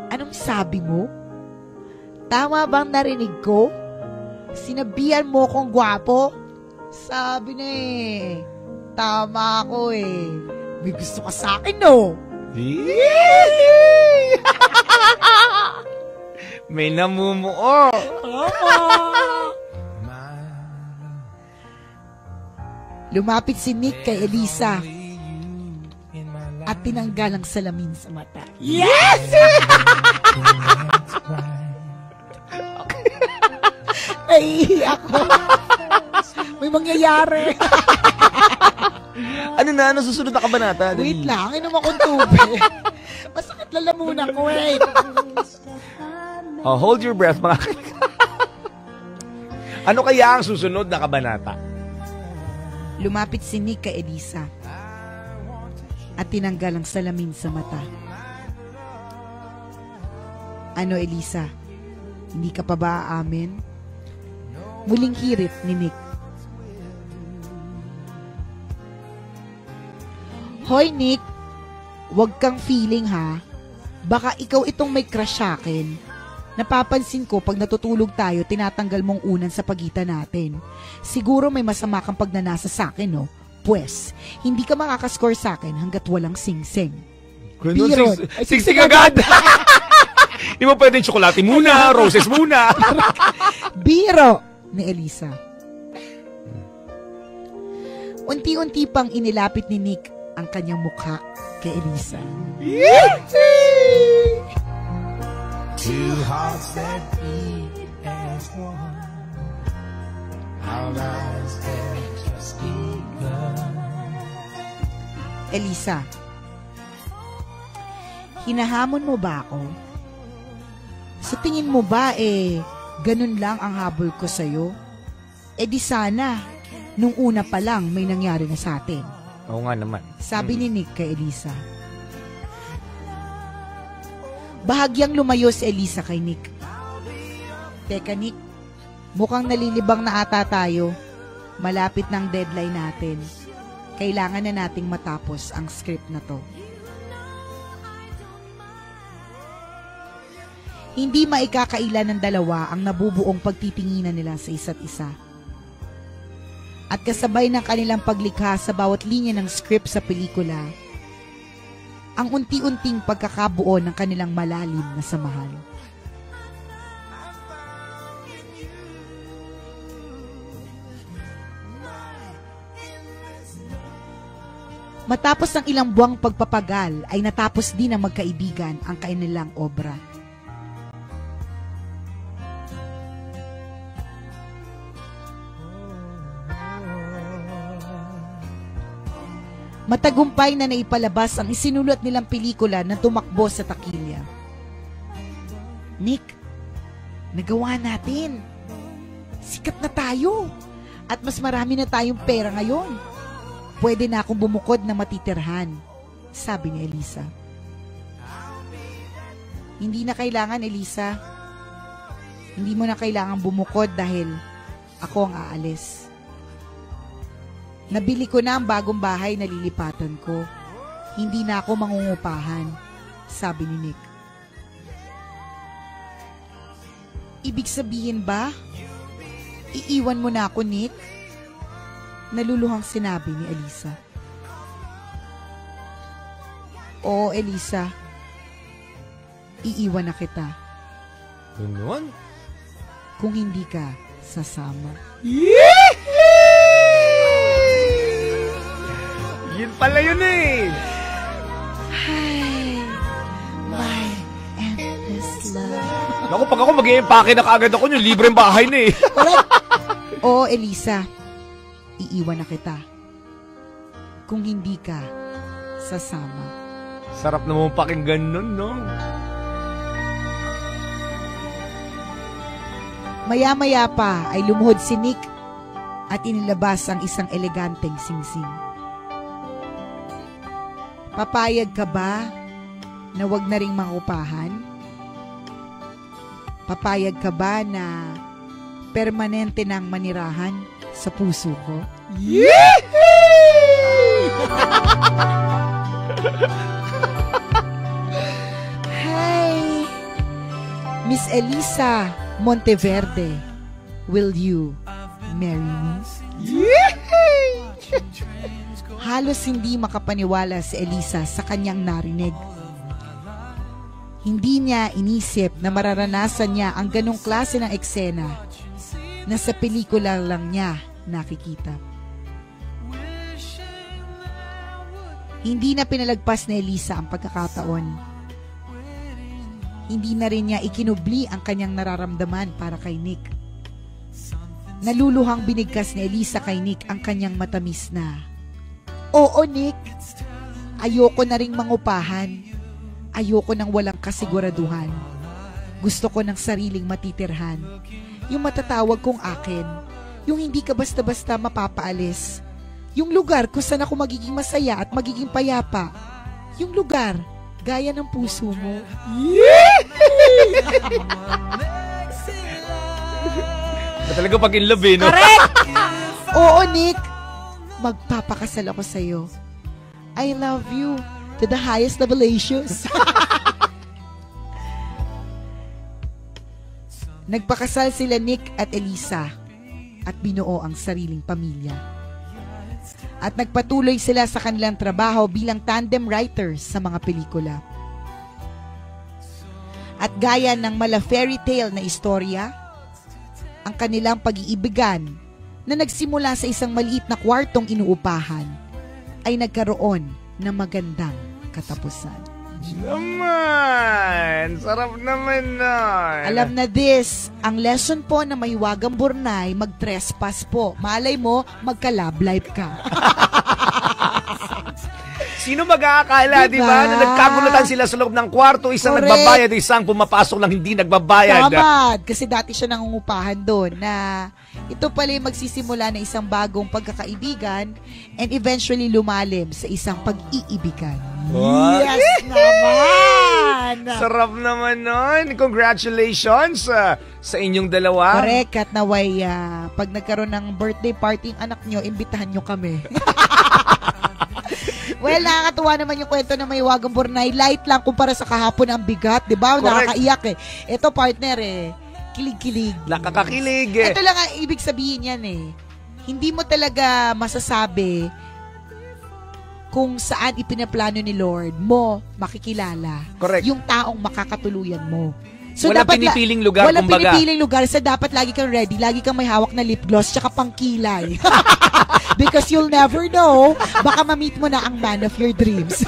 Anong sabi mo? Tama bang narinig ko? Sinabihan mo kong gwapo? Sabi na eh. Tama ako eh. May gusto ka sa akin, no? May namumuo. Lumapit si Nick kay Elisa at tinanggal ang salamin sa mata. Yes! Ay, ako. May mangyayari. Ano susunod na kabanata? Wait lang, inom akong tubig. Masakit lalamunan ko, wait. Hold your breath, mga Ano kaya ang susunod na kabanata? Lumapit si Nick kay Elisa at tinanggal ang salamin sa mata. Ano, Elisa? Hindi ka pa ba aamin? Muling hirit ni Nick. Hoy, Nick, wag kang feeling ha. Baka ikaw itong may crush sa akin. Napapansin ko pag natutulog tayo, tinatanggal mong unan sa pagitan natin. Siguro may masama kang pagnanasa sa akin, no? Pwes, hindi ka makakascore sa akin hanggat walang sing-sing. Biro. Sing-sing agad! Hindi mo pwedeng tsokolate muna, roses muna. Biro ni Elisa. Unti-unti pang inilapit ni Nick ang kanyang mukha kay Elisa. Two hearts that beat as one. Our lives have just begun. Elisa, hinahamon mo ba ako? Sa tingin mo ba ganun lang ang habol ko sa'yo? Di sana, nung una pa lang may nangyari na sa atin. Oo nga naman. Sabi ni Nick kay Elisa. Bahagyang lumayo si Elisa kay Nick. Teka, Nick, mukhang nalilibang na ata tayo. Malapit ng deadline natin. Kailangan na nating matapos ang script na to. Hindi maikakaila ng dalawa ang nabubuong pagtitinginan nila sa isa't isa. At kasabay ng kanilang paglikha sa bawat linya ng script sa pelikula, ang unti-unting pagkakabuo ng kanilang malalim na samahan. Matapos ng ilang buwang pagpapagal ay natapos din ng magkaibigan ang kanilang obra. Matagumpay na naipalabas ang isinulat nilang pelikula na tumakbo sa takilya. Nick, nagawa natin. Sikat na tayo. At mas marami na tayong pera ngayon. Pwede na akong bumukod na matitirhan, sabi ni Elisa. Hindi na kailangan, Elisa. Hindi mo na kailangan bumukod dahil ako ang aalis. Nabili ko na ang bagong bahay na lilipatan ko. Hindi na ako mangungupahan, sabi ni Nick. Ibig sabihin ba, iiwan mo na ako, Nick? Naluluhang sinabi ni Elisa. Oo, Elisa. Iiwan na kita. Ganun? Kung hindi ka sasama. Yun pala yun eh. Hi, my endless love. Naku, pag ako mag-i-empake na kaagad ako nyo, libreng bahay na eh. Oo, Elisa. Iiwan na kita. Kung hindi ka sasama. Sarap naman pakinggan nun, no? Maya-maya pa ay lumuhod si Nick at inilabas ang isang eleganteng singsing. Papayag ka ba na wag na ring mangupahan? Papayag ka ba na permanente nang manirahan sa puso ko? Hi, Miss Elisa Monteverde, will you marry me? Halos hindi makapaniwala si Elisa sa kanyang narinig. Hindi niya inisip na mararanasan niya ang ganong klase ng eksena na sa pelikula lang niya nakikita. Hindi na pinalagpas ni Elisa ang pagkakataon. Hindi na rin niya ikinubli ang kanyang nararamdaman para kay Nick. Naluluhang binigkas ni Elisa kay Nick ang kanyang matamis na, "Oo, Nick, ayoko na ring mangupahan. Ayoko nang walang kasiguraduhan. Gusto ko ng sariling matitirhan. Yung matatawag kong akin. Yung hindi ka basta-basta mapapaalis. Yung lugar kung saan ako magiging masaya at magiging payapa. Yung lugar, gaya ng puso mo." Talaga pag in love, no? Correct! Oo, Nick. Magpapakasal ako sa'yo. I love you to the highest revelations. Nagpakasal sila Nick at Elisa at binuo ang sariling pamilya. At nagpatuloy sila sa kanilang trabaho bilang tandem writers sa mga pelikula. At gaya ng mala fairy tale na istorya, ang kanilang pag-iibigan na nagsimula sa isang maliit na kwartong inuupahan ay nagkaroon ng magandang katapusan. Naman! Sarap naman nun! Alam na this, ang lesson po na may wagang burnay, mag-trespass po. Malay mo, magka-love life ka. Sino mag-aakala, di ba? Na nagkagulutan sila sa loob ng kwarto, isang Correct. nagbabayad, isang pumapasok lang hindi nagbabayad. Tama, kasi dati siya nangungupahan doon na ito pala yung magsisimula na isang bagong pagkakaibigan and eventually lumalim sa isang pag-iibigan. What? Yes naman! Sarap naman nun. Congratulations sa inyong dalawa. Correct, at naway pag nagkaroon ng birthday party ang anak nyo, imbitahan nyo kami. Well, nakakatuwa naman yung kwento na may wagang burnay. Light lang kumpara sa kahapon ang bigat, di ba? Nakakaiyak eh. Ito partner kilig-kilig. Nakakakilig. Ito lang ang ibig sabihin yan eh. Hindi mo talaga masasabi kung saan ipinaplano ni Lord mo makikilala. Correct. Yung taong makakatuluyan mo. So walang dapat pinipiling lugar, walang kumbaga. pinipiling lugar. So dapat lagi kang ready. Lagi kang may hawak na lip gloss tsaka pangkilay. Because you'll never know. Baka ma-meet mo na ang man of your dreams.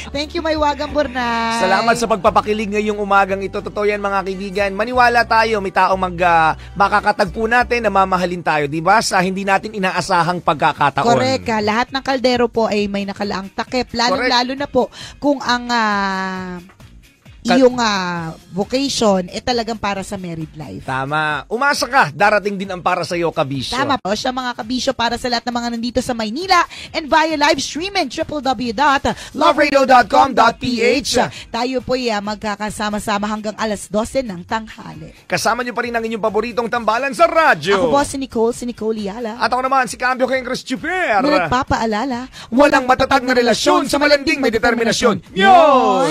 Thank you, may wagang burnay. Salamat sa pagpapakilig ngayong umagang ito. Totoo yan, mga kaibigan. Maniwala tayo, may taong makakatagpo natin na mamahalin tayo, di ba? Sa hindi natin inaasahang pagkakataon. Correct. Lahat ng kaldero po ay may nakalaang takip. Lalo na po kung ang iyong vocation talagang para sa married life. Tama. Umasa ka, darating din ang para sa iyo, kabisyo. Tama po siya, mga kabisyo, para sa lahat ng mga nandito sa Maynila and via live streaming www.loveradio.com.ph. Tayo po magkakasama-sama hanggang alas 12 ng tanghali. Kasama niyo pa rin ang inyong paboritong tambalan sa radyo. Ako po si Nicole Yala. At ako naman si Cambio King Chris Chuper. Na nagpapaalala, walang matatag na relasyon sa malanding may determinasyon. Yun!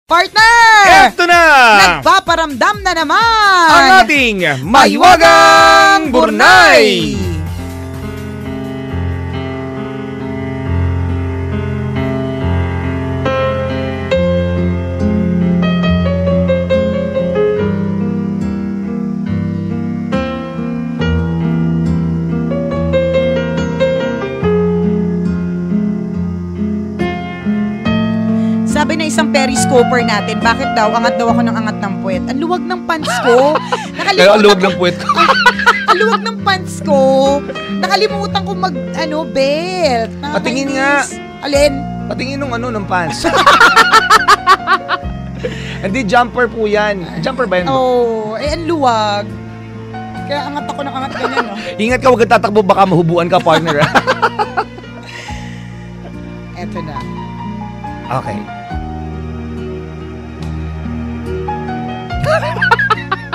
Partner! Ito na! Nagpaparamdam na naman ang ating Mahiwagang Burnay! Sabi na isang periscoper natin, bakit daw, angat daw ako ng angat ng puwet. Ang luwag ng pants ko. Kaya ang luwag ng puwet ko. Ang luwag ng pants ko. Nakalimutan ko belt. Patingin nga. Alin? Patingin ng ng pants. Hindi, jumper po yan. Jumper ba yan? Oo, ang luwag. Kaya angat ako ng angat ganyan, no? Ingat ka, huwag ka tatakbo, baka mahubuan ka, partner. Eto na. Okay.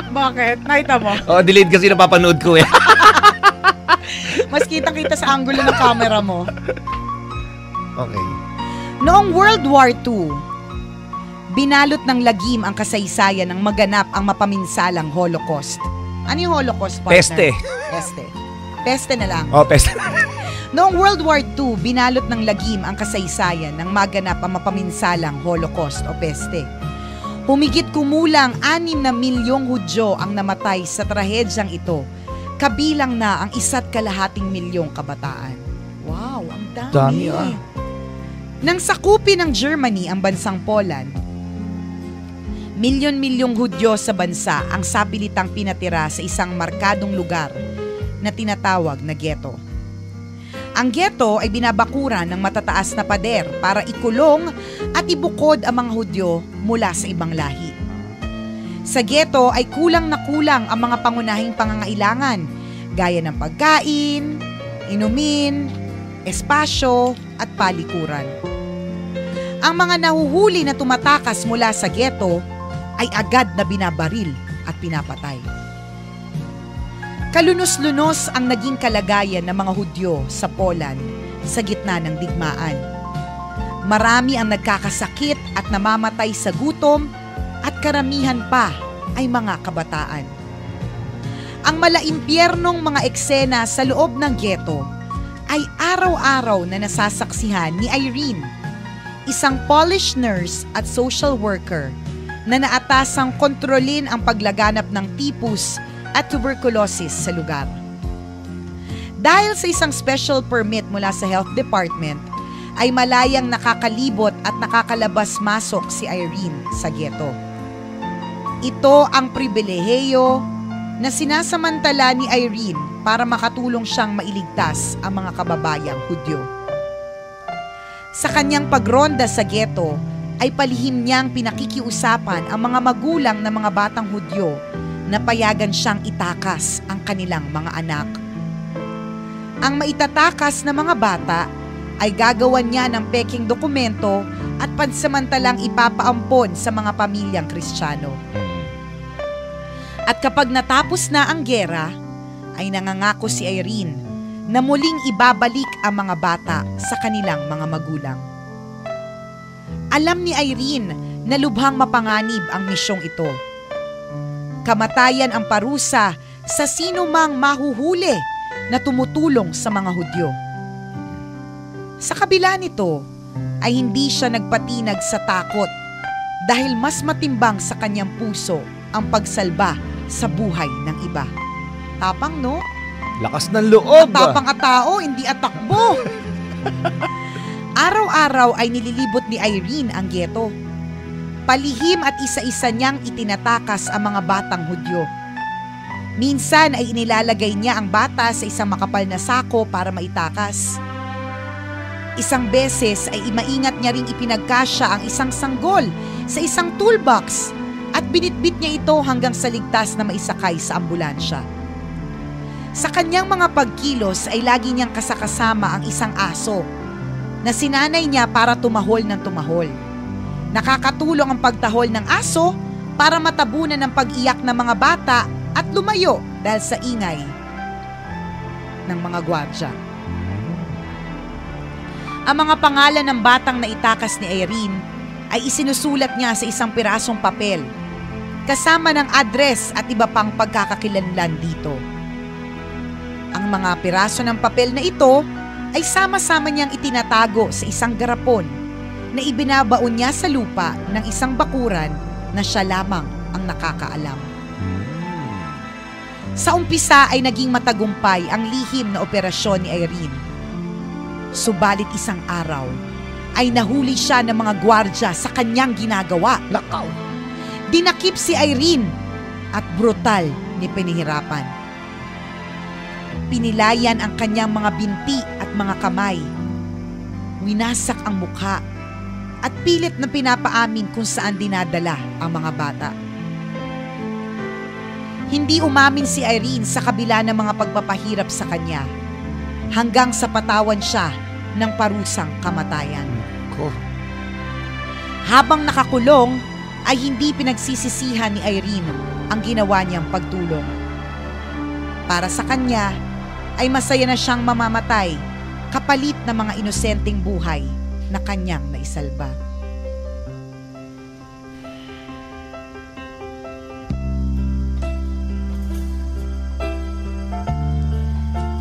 Bakit? Nakita mo? Delete kasi napapanood ko eh. Mas kitang-kita sa angulo ng camera mo. Okay. Noong World War II, binalot ng lagim ang kasaysayan ng maganap ang mapaminsalang Holocaust. Ano yung Holocaust, partner? Peste. Peste. Peste na lang. Peste. Noong World War II, binalot ng lagim ang kasaysayan ng maganap ang mapaminsalang Holocaust o peste. Humigit kumulang 6 na milyong Hudyo ang namatay sa trahedyang ito, kabilang na ang 1.2 milyong kabataan. Wow, ang dami. Dami, ah. Nang sakupin ng Germany ang bansang Poland, milyon-milyong Hudyo sa bansa ang sapilitang pinatira sa isang markadong lugar na tinatawag na ghetto. Ang ghetto ay binabakuran ng matataas na pader para ikulong at ibukod ang mga Hudyo mula sa ibang lahi. Sa ghetto ay kulang na kulang ang mga pangunahing pangangailangan gaya ng pagkain, inumin, espasyo at palikuran. Ang mga nahuhuli na tumatakas mula sa ghetto ay agad na binabaril at pinapatay. Kalunos-lunos ang naging kalagayan ng mga Hudyo sa Poland sa gitna ng digmaan. Marami ang nagkakasakit at namamatay sa gutom at karamihan pa ay mga kabataan. Ang malaimpyernong mga eksena sa loob ng ghetto ay araw-araw na nasasaksihan ni Irene, isang Polish nurse at social worker na naatasang kontrolin ang paglaganap ng tipus at tuberculosis sa lugar. Dahil sa isang special permit mula sa health department, ay malayang nakakalibot at nakakalabas-masok si Irene sa ghetto. Ito ang pribilehiyo na sinasamantala ni Irene para makatulong siyang mailigtas ang mga kababayang Hudyo. Sa kanyang pagronda sa ghetto, ay palihim niyang pinakikiusapan ang mga magulang ng mga batang Hudyo na payagan siyang itakas ang kanilang mga anak. Ang maitatakas na mga bata ay gagawan niya ng peking dokumento at pansamantalang ipapaampon sa mga pamilyang Kristiyano. At kapag natapos na ang gera, ay nangangako si Irene na muling ibabalik ang mga bata sa kanilang mga magulang. Alam ni Irene na lubhang mapanganib ang misyong ito. Kamatayan ang parusa sa sino mang mahuhuli na tumutulong sa mga Hudyo. Sa kabila nito, ay hindi siya nagpatinag sa takot dahil mas matimbang sa kanyang puso ang pagsalba sa buhay ng iba. Tapang, no? Lakas ng loob. Tapang at tao, hindi atakbo. Araw-araw ay nililibot ni Irene ang ghetto. Palihim at isa-isa niyang itinatakas ang mga batang Hudyo. Minsan ay inilalagay niya ang bata sa isang makapal na sako para maitakas. Isang beses ay maingat niya ring ipinagkasya ang isang sanggol sa isang toolbox at binitbit niya ito hanggang sa ligtas na maisakay sa ambulansya. Sa kanyang mga pagkilos ay lagi niyang kasakasama ang isang aso na sinanay niya para tumahol ng tumahol. Nakakatulong ang pagtahol ng aso para matabunan ang pag-iyak ng mga bata at lumayo dahil sa ingay ng mga gwardya. Ang mga pangalan ng batang naitakas ni Irene ay isinusulat niya sa isang pirasong papel kasama ng address at iba pang pagkakakilanlan dito. Ang mga piraso ng papel na ito ay sama-sama niyang itinatago sa isang garapon na ibinabaon niya sa lupa ng isang bakuran na siya lamang ang nakakaalam. Sa umpisa ay naging matagumpay ang lihim na operasyon ni Irene. Subalit isang araw ay nahuli siya ng mga gwardya sa kanyang ginagawa. Nakaw! Dinakip si Irene at brutal ni pinahirapan. Pinilayan ang kanyang mga binti at mga kamay. Winasak ang mukha at pilit na pinapaamin kung saan dinadala ang mga bata. Hindi umamin si Irene sa kabila ng mga pagpapahirap sa kanya hanggang sa patawan siya ng parusang kamatayan. Habang nakakulong, ay hindi pinagsisisihan ni Irene ang ginawa niyang pagtulong. Para sa kanya, ay masaya na siyang mamamatay kapalit ng mga inosenteng buhay na kanyang naisalba.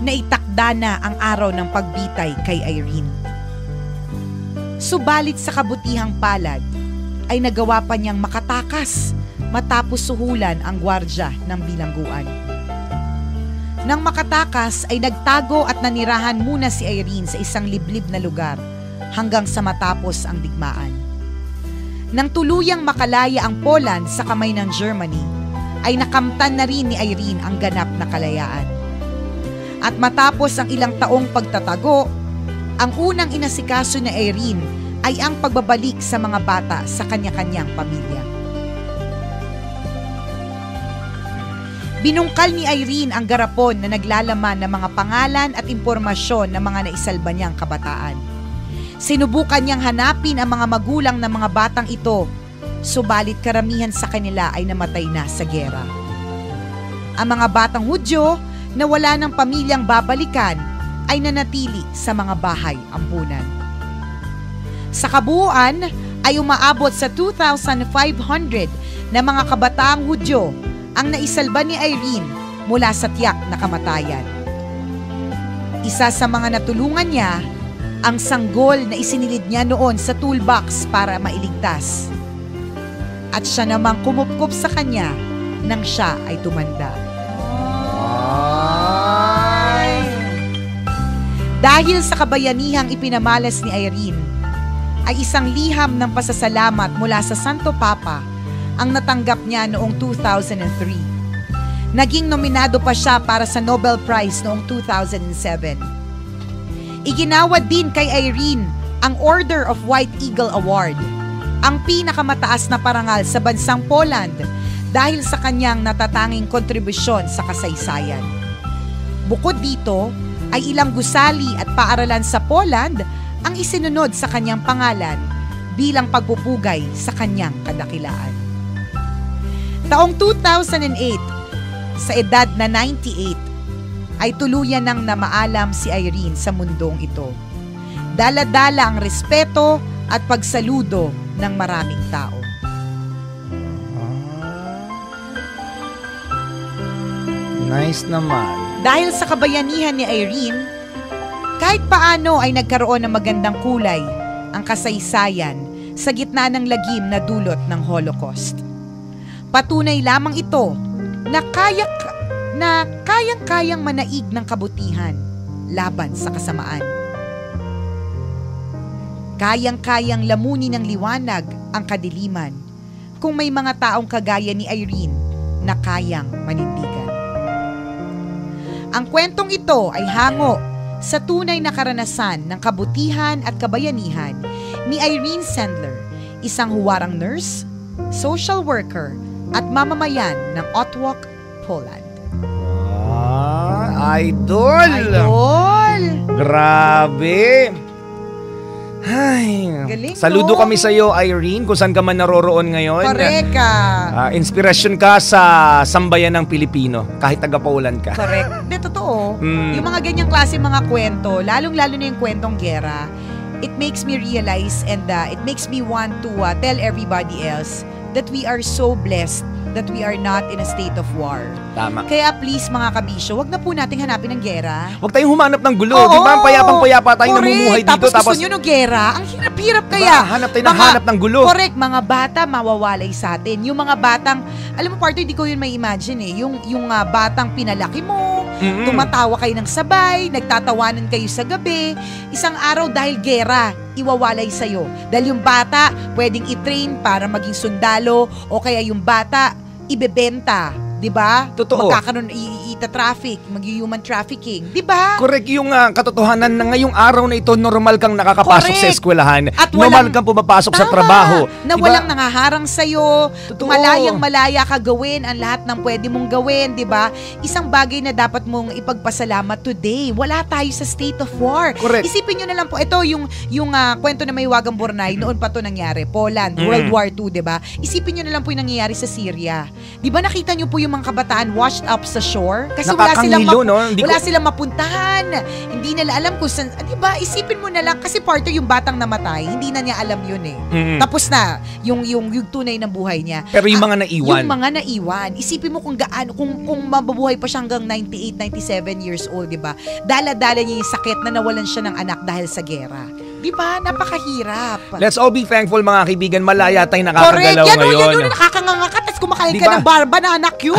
Naitakda na ang araw ng pagbitay kay Irene. Subalit sa kabutihang palad, ay nagawa pa niyang makatakas matapos suhulan ang gwardya ng bilangguan. Nang makatakas ay nagtago at nanirahan muna si Irene sa isang liblib na lugar hanggang sa matapos ang digmaan. Nang tuluyang makalaya ang Poland sa kamay ng Germany, ay nakamtan na rin ni Irene ang ganap na kalayaan. At matapos ang ilang taong pagtatago, ang unang inasikaso ni Irene ay ang pagbabalik sa mga bata sa kanya-kanyang pamilya. Binungkal ni Irene ang garapon na naglalaman ng mga pangalan at impormasyon ng mga naisalba niyang kabataan. Sinubukan niyang hanapin ang mga magulang ng mga batang ito, subalit karamihan sa kanila ay namatay na sa giyera. Ang mga batang Hudyo na wala ng pamilyang babalikan ay nanatili sa mga bahay ampunan. Sa kabuuan ay umaabot sa 2,500 na mga kabataang Hudyo ang naisalba ni Irene mula sa tiyak na kamatayan. Isa sa mga natulungan niya ang sanggol na isinilid niya noon sa toolbox para mailigtas. At siya namang kumupkup sa kanya nang siya ay tumanda. Dahil sa kabayanihang ipinamalas ni Irene, ay isang liham ng pasasalamat mula sa Santo Papa ang natanggap niya noong 2003. Naging nominado pa siya para sa Nobel Prize noong 2007. Iginawad din kay Irene ang Order of White Eagle Award, ang pinakamataas na parangal sa bansang Poland dahil sa kanyang natatanging kontribusyon sa kasaysayan. Bukod dito, ay ilang gusali at paaralan sa Poland ang isinunod sa kanyang pangalan bilang pagpupugay sa kanyang kadakilaan. Taong 2008, sa edad na 98, ay tuluyan nang namaalam si Irene sa mundong ito. Dala-dala ang respeto at pagsaludo ng maraming tao. Nice naman. Dahil sa kabayanihan ni Irene, kahit paano ay nagkaroon ng magandang kulay ang kasaysayan sa gitna ng lagim na dulot ng Holocaust. Patunay lamang ito na kayang-kayang manaig ng kabutihan laban sa kasamaan. Kayang-kayang lamunin ng liwanag ang kadiliman kung may mga taong kagaya ni Irene na kayang manindigan. Ang kwentong ito ay hango sa tunay na karanasan ng kabutihan at kabayanihan ni Irene Sendler, isang huwarang nurse, social worker, at mamamayan ng Otwock, Poland. Idol! Idol! Grabe! Ay, galing, saludo no? kami sa iyo, Irene, kung saan ka man naroroon ngayon. Correct ka. Inspirasyon ka sa sambayan ng Pilipino, kahit taga-Poland ka. Correct. Hindi, totoo. Yung mga ganyang klase mga kwento, lalong-lalo na yung kwentong gera, it makes me realize and it makes me want to tell everybody else that we are so blessed that we are not in a state of war. Tama. Kaya please mga kabisyo, wag na po nating hanapin ng gera. Huwag tayong humanap ng gulo. Oo, di ba? Payapang-payapa tayong namumuhay dito. Tapos gusto nyo ng gera, ang hirap-hirap kaya. Ba, hanap tayo ng hanap ng gulo. Correct, mga bata mawawalay sa atin. Yung mga batang, alam mo partner, hindi ko yun may imagine eh. Yung batang pinalaki mo, tumatawa kayo ng sabay, nagtatawanan kayo sa gabi, isang araw dahil gera, iwawalay sa'yo. Dahil yung bata, pwedeng i-train para maging sundalo, o kaya yung bata, ibebenta. Diba? Totoo. Magkakaroon, ita-traffic, mag-human trafficking. Di ba? Correct, yung katotohanan na ngayong araw na ito, normal kang nakakapasok sa eskwelahan. At normal kang pumapasok sa trabaho. Na walang nangaharang sa'yo. Malayang-malaya ka gawin ang lahat ng pwede mong gawin, di ba? Isang bagay na dapat mong ipagpasalamat today. Wala tayo sa state of war. Correct. Isipin nyo na lang po, ito yung kwento na Mahiwagang Burnay, noon pa to nangyari. Poland, World War II, di ba? Isipin nyo na lang po yung nangyayari sa Syria. Di ba nakita nyo po yung mga kabataan washed up sa shore? Kasi wala silang mapuntahan. Hindi nila alam kung saan. Di ba? Isipin mo na lang, kasi partner yung batang namatay, hindi na niya alam yun eh. Tapos na, yung tunay ng buhay niya. Pero yung mga naiwan. Yung mga naiwan. Isipin mo kung gaano, kung mabubuhay pa siya hanggang 98, 97 years old, di ba? Dala-dala niya yung sakit na nawalan siya ng anak dahil sa gera. Di ba? Napakahirap. Let's all be thankful, mga kaibigan. Malaya tayong nakakagalaw ngayon. Yan yung nakakanganga ka, tapos kumakain ka ng banana Q.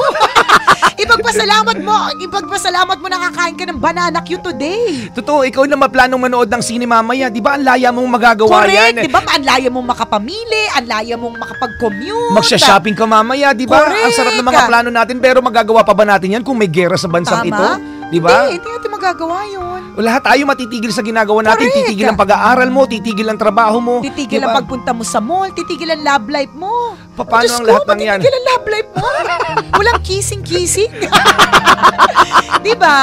Ipagpasalamat mo nakakain ka ng banana Q today. Totoo, ikaw na maplanong manood ng sine mamaya. Di ba, ang laya mong magagawa yan? Correct, di ba? Ang laya mong makapamili, ang laya mong makapag-commute. Magsha-shopping ka mamaya, di ba? Ang sarap ng mga plano natin, pero magagawa pa ba natin yan kung may gera sa bansang ito? Di ba? Hindi natin magagawa yun. Lahat tayo matitigil sa ginagawa natin. Titigil ang pag-aaral mo, titigil ang trabaho mo. Titigil ang pagpunta mo sa mall, titigil ang love life mo. Paano ang lahat ng yan? Titigil ang love life mo. Walang kissing-kissing. Di ba?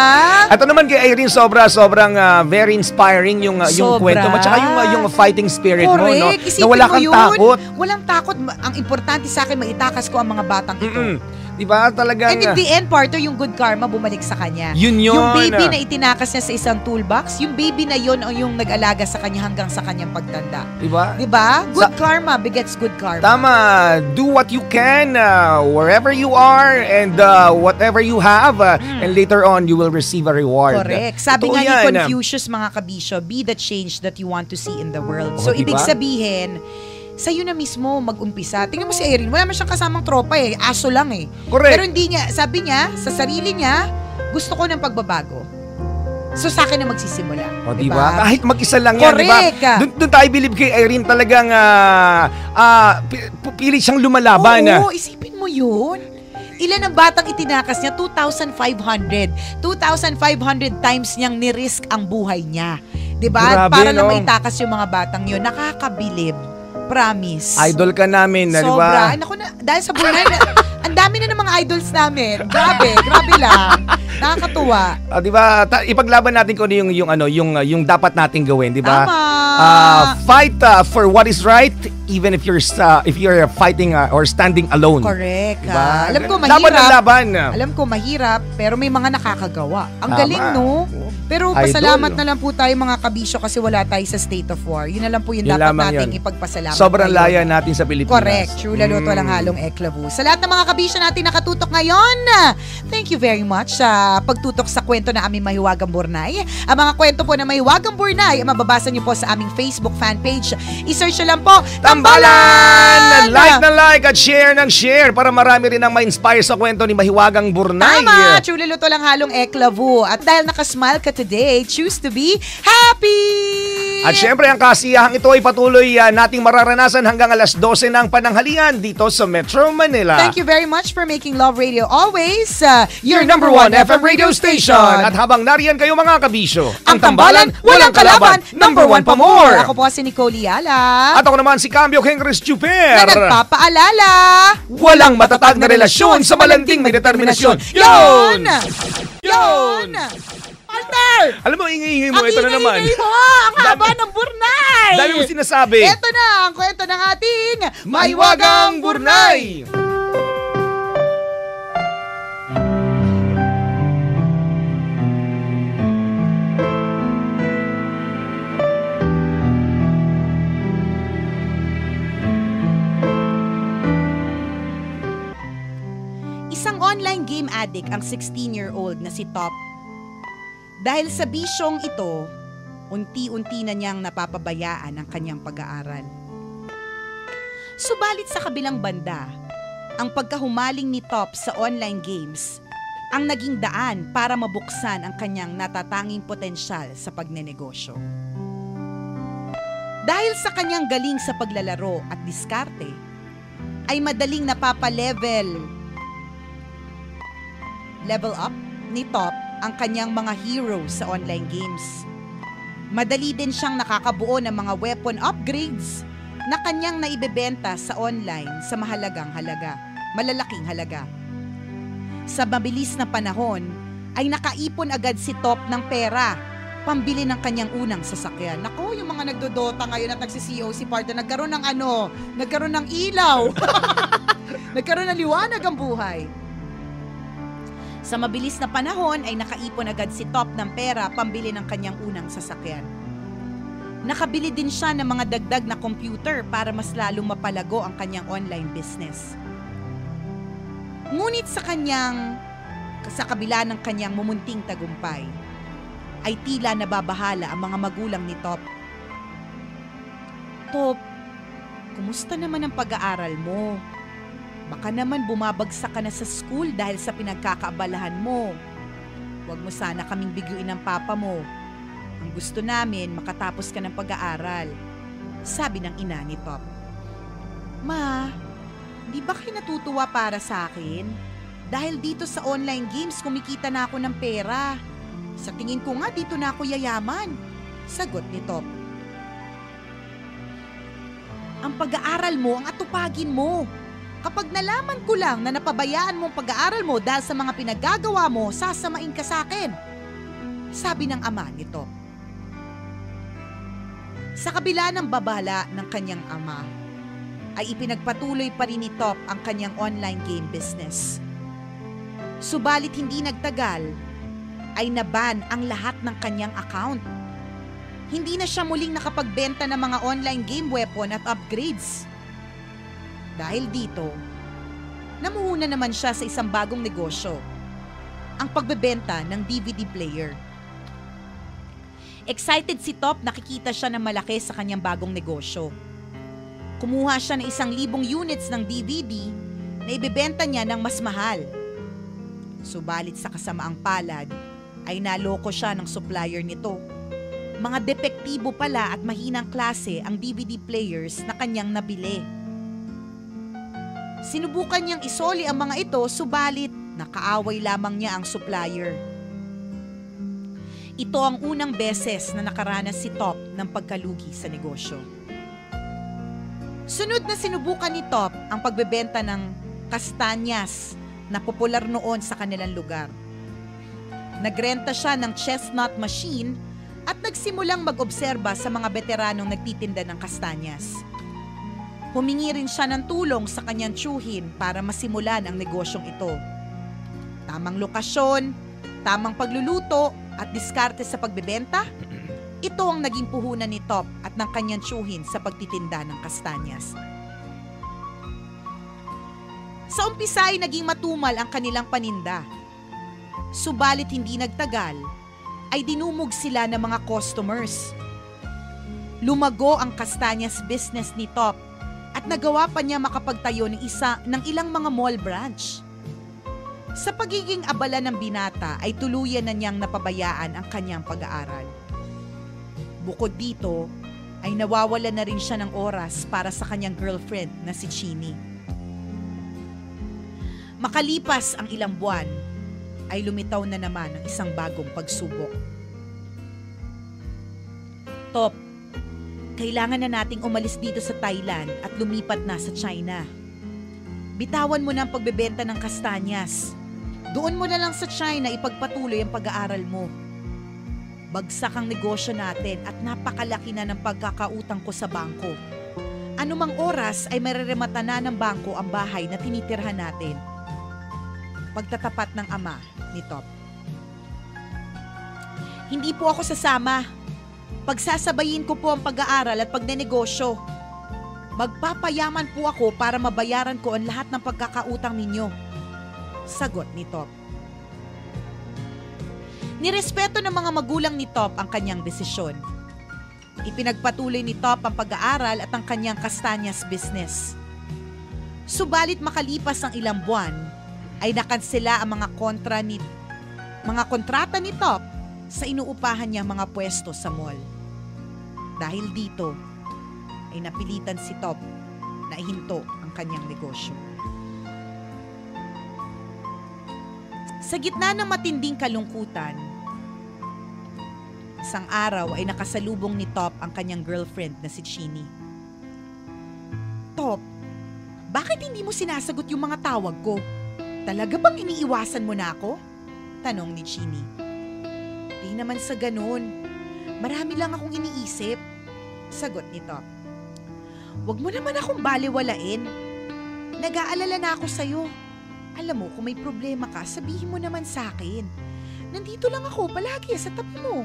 Ito naman kay Irene, sobrang very inspiring yung kwento mo. Tsaka yung fighting spirit mo, no? Na wala kang takot. Walang takot. Ang importante sa akin, maitakas ko ang mga batang ito. Diba? Talagang... And in the end, partner, yung good karma bumalik sa kanya. Yun. Yung baby na itinakas niya sa isang toolbox, yung baby na yun o yung nag-alaga sa kanya hanggang sa kanyang pagtanda. Diba? Good karma begets good karma. Tama. Do what you can, wherever you are, and whatever you have, and later on, you will receive a reward. Correct. Sabi nga ni Confucius, mga kabisyo, be the change that you want to see in the world. So, ibig sabihin, sa'yo na mismo mag-umpisa. Tingnan mo si Erin, wala man siyang kasamang tropa eh. Aso lang eh. Correct. Pero hindi niya, sabi niya, sa sarili niya, gusto ko ng pagbabago. So sa akin na magsisimula. O diba? Kahit mag-isa lang yan, correct. Diba? Doon tayo believe kay Erin talagang pili siyang lumalaban. Oo, isipin mo yun. Ilan ang batang itinakas niya? 2,500. 2,500 times niyang nirisk ang buhay niya. Diba? Grabe, para lang maitakas yung mga batang yun. Nakakabilib. Promise. Idol ka namin, di ba? Sobra. Naku na, dahil sa Brunei, ang dami na ng mga idols namin. Grabe lang. Nakakatuwa. Di ba? Ipaglaban natin kung yung dapat nating gawin, di ba? Tama. Fight for what is right, even if you're fighting or standing alone. Correct. Diba? Alam ko mahirap. Laban. Alam ko mahirap, pero may mga nakakagawa. Ang Tama. galing, no? Pero pasalamat na lang po tayo mga kabisyo kasi wala tayo sa state of war. Yun na lang po yung dapat nating ipagpasalamat. Sobrang laya natin sa Pilipinas. Correct. True, lalo to lang halong eklavu. Sa lahat ng mga kabisyo natin nakatutok ngayon, thank you very much sa pagtutok sa kwento na aming Mahiwagang Burnay. Ang mga kwento po na Mahiwagang Burnay, mababasa niyo po sa aming Facebook fan page. I-search lang po, Tambalan! Like at share ng share para marami rin ang ma-inspire sa kwento ni Mahiwagang Burnay. Tama! True, lalo to lang halong eklavu. At dahil nakasmile ka today, choose to be happy! At syempre, ang kasiyahang ito ay patuloy nating mararanasan hanggang alas 12 ng pananghalian dito sa Metro Manila. Thank you very much for making Love Radio always your number one FM radio station. At habang nariyan kayo mga kabisyo, ang tambalan, walang kalaban, number one pa more. Ako po si Nicole Yala. At ako naman si Cambio Henry Stuper. Na nagpapaalala, walang matatag na relasyon sa malanding may determinasyon. Yun! Partner! Alam mo, ingay mo, ito na naman. Ang mo, ang haba ng Burnay! Dami mo sinasabi. Ito na ang kwento ng ating Mahiwagang Burnay! Isang online game addict ang 16-year-old na si Top. Dahil sa bisyong ito, unti-unti na niyang napapabayaan ang kanyang pag-aaral. Subalit sa kabilang banda, ang pagkahumaling ni Top sa online games ang naging daan para mabuksan ang kanyang natatanging potensyal sa pagnenegosyo. Dahil sa kanyang galing sa paglalaro at diskarte, ay madaling napapa-level up ni Top ang kanyang mga heroes sa online games. Madali din siyang nakakabuo ng mga weapon upgrades na kanyang naibebenta sa online sa malalaking halaga. Sa mabilis na panahon, ay nakaipon agad si Top ng pera pambili ng kanyang unang sasakyan. Nako, yung mga nagdodota ngayon at nagsi-COC party, nagkaroon ng ilaw. Nagkaroon ng liwanag ang buhay. Sa mabilis na panahon ay nakaipon agad si Top ng pera pambili ng kanyang unang sasakyan. Nakabili din siya ng mga dagdag na computer para mas lalong mapalago ang kanyang online business. Ngunit sa kabila ng kanyang mumunting tagumpay, ay tila nababahala ang mga magulang ni Top. Top, kumusta naman ang pag-aaral mo? Baka naman bumabagsak ka na sa school dahil sa pinagkakaabalahan mo. Huwag mo sana kaming biguin ng papa mo. Ang gusto namin, makatapos ka ng pag-aaral, sabi ng ina ni Top. Ma, di ba kayo natutuwa para sa akin? Dahil dito sa online games, kumikita na ako ng pera. Sa tingin ko nga, dito na ako yayaman, sagot ni Top. Ang pag-aaral mo ang atupagin mo. Kapag nalaman ko lang na napabayaan mong pag-aaral mo dahil sa mga pinagagawa mo, sasamain ka sa akin, sabi ng ama ni Top. Sa kabila ng babala ng kanyang ama, ay ipinagpatuloy pa rin ni Top ang kanyang online game business. Subalit hindi nagtagal, ay naban ang lahat ng kanyang account. Hindi na siya muling nakapagbenta ng mga online game weapon at upgrades. Dahil dito, namuhuna naman siya sa isang bagong negosyo, ang pagbebenta ng DVD player. Excited si Top, nakikita siya na malaki sa kanyang bagong negosyo. Kumuha siya ng 1,000 units ng DVD na ibebenta niya ng mas mahal. Subalit sa kasamaang palad, ay naloko siya ng supplier nito. Mga depektibo pala at mahinang klase ang DVD players na kanyang nabili. Sinubukan niyang isoli ang mga ito, subalit nakaaway lamang niya ang supplier. Ito ang unang beses na nakaranas si Top ng pagkalugi sa negosyo. Sunod na sinubukan ni Top ang pagbebenta ng kastanyas na popular noon sa kanilang lugar. Nagrenta siya ng chestnut machine at nagsimulang mag-obserba sa mga veteranong nagtitinda ng kastanyas. Humingi rin siya ng tulong sa kanyang tiyuhin para masimulan ang negosyong ito. Tamang lokasyon, tamang pagluluto at diskarte sa pagbebenta, ito ang naging puhunan ni Top at ng kanyang tiyuhin sa pagtitinda ng kastanyas. Sa umpisa ay naging matumal ang kanilang paninda. Subalit hindi nagtagal, ay dinumog sila ng mga customers. Lumago ang kastanyas business ni Top at nagawa pa niya makapagtayo ng ilang mga mall branch. Sa pagiging abala ng binata ay tuluyan na niyang napabayaan ang kanyang pag-aaral. Bukod dito, ay nawawala na rin siya ng oras para sa kanyang girlfriend na si Chini. Makalipas ang ilang buwan, ay lumitaw na naman ang isang bagong pagsubok. Top, kailangan na nating umalis dito sa Thailand at lumipat na sa China. Bitawan mo na ang pagbebenta ng kastanyas. Doon mo na lang sa China ipagpatuloy ang pag-aaral mo. Bagsak ang negosyo natin at napakalaki na ng pagkakautang ko sa bangko. Anumang oras ay mareremata na ng bangko ang bahay na tinitirhan natin. Pagtatapat ng ama ni Top. Hindi po ako sasama. Pagsasabayin ko po ang pag-aaral at pagnenegosyo. Magpapayaman po ako para mabayaran ko ang lahat ng pagkakautang ninyo. Sagot ni Top. Nirespeto ng mga magulang ni Top ang kanyang desisyon. Ipinagpatuloy ni Top ang pag-aaral at ang kanyang kastanyas business. Subalit makalipas ang ilang buwan, ay nakansela ang mga kontrata ni Top sa inuupahan niya mga pwesto sa mall. Dahil dito, ay napilitan si Top na ihinto ang kanyang negosyo. Sa gitna ng matinding kalungkutan, isang araw ay nakasalubong ni Top ang kanyang girlfriend na si Chini. Top, bakit hindi mo sinasagot yung mga tawag ko? Talaga bang iniiwasan mo na ako? Tanong ni Chini. Di naman sa ganun. Marami lang akong iniisip. Sagot ni Top. Huwag mo naman akong baliwalain. Nag-aalala na ako sa'yo. Alam mo, kung may problema ka, sabihin mo naman sa akin. Nandito lang ako palagi sa tabi mo.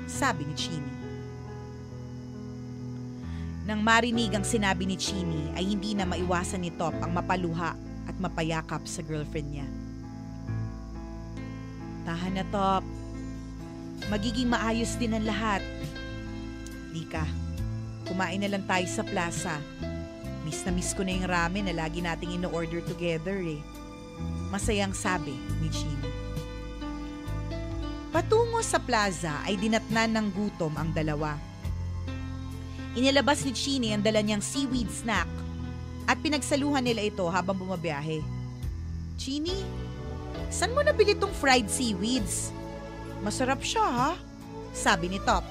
Sabi ni Chini. Nang marinig ang sinabi ni Chini, ay hindi na maiwasan ni Top ang mapaluha at mapayakap sa girlfriend niya. Tahan na, Top. Magiging maayos din ang lahat. Lika, kumain na lang tayo sa plaza. Miss na miss ko na yung ramen na lagi nating ino-order together eh. Masayang sabi ni Chini. Patungo sa plaza ay dinatnan ng gutom ang dalawa. Inilabas ni Chini ang dala niyang seaweed snack at pinagsaluhan nila ito habang bumabiyahe. Chini, saan mo nabili tong fried seaweeds? Masarap siya ha? Sabi ni Top.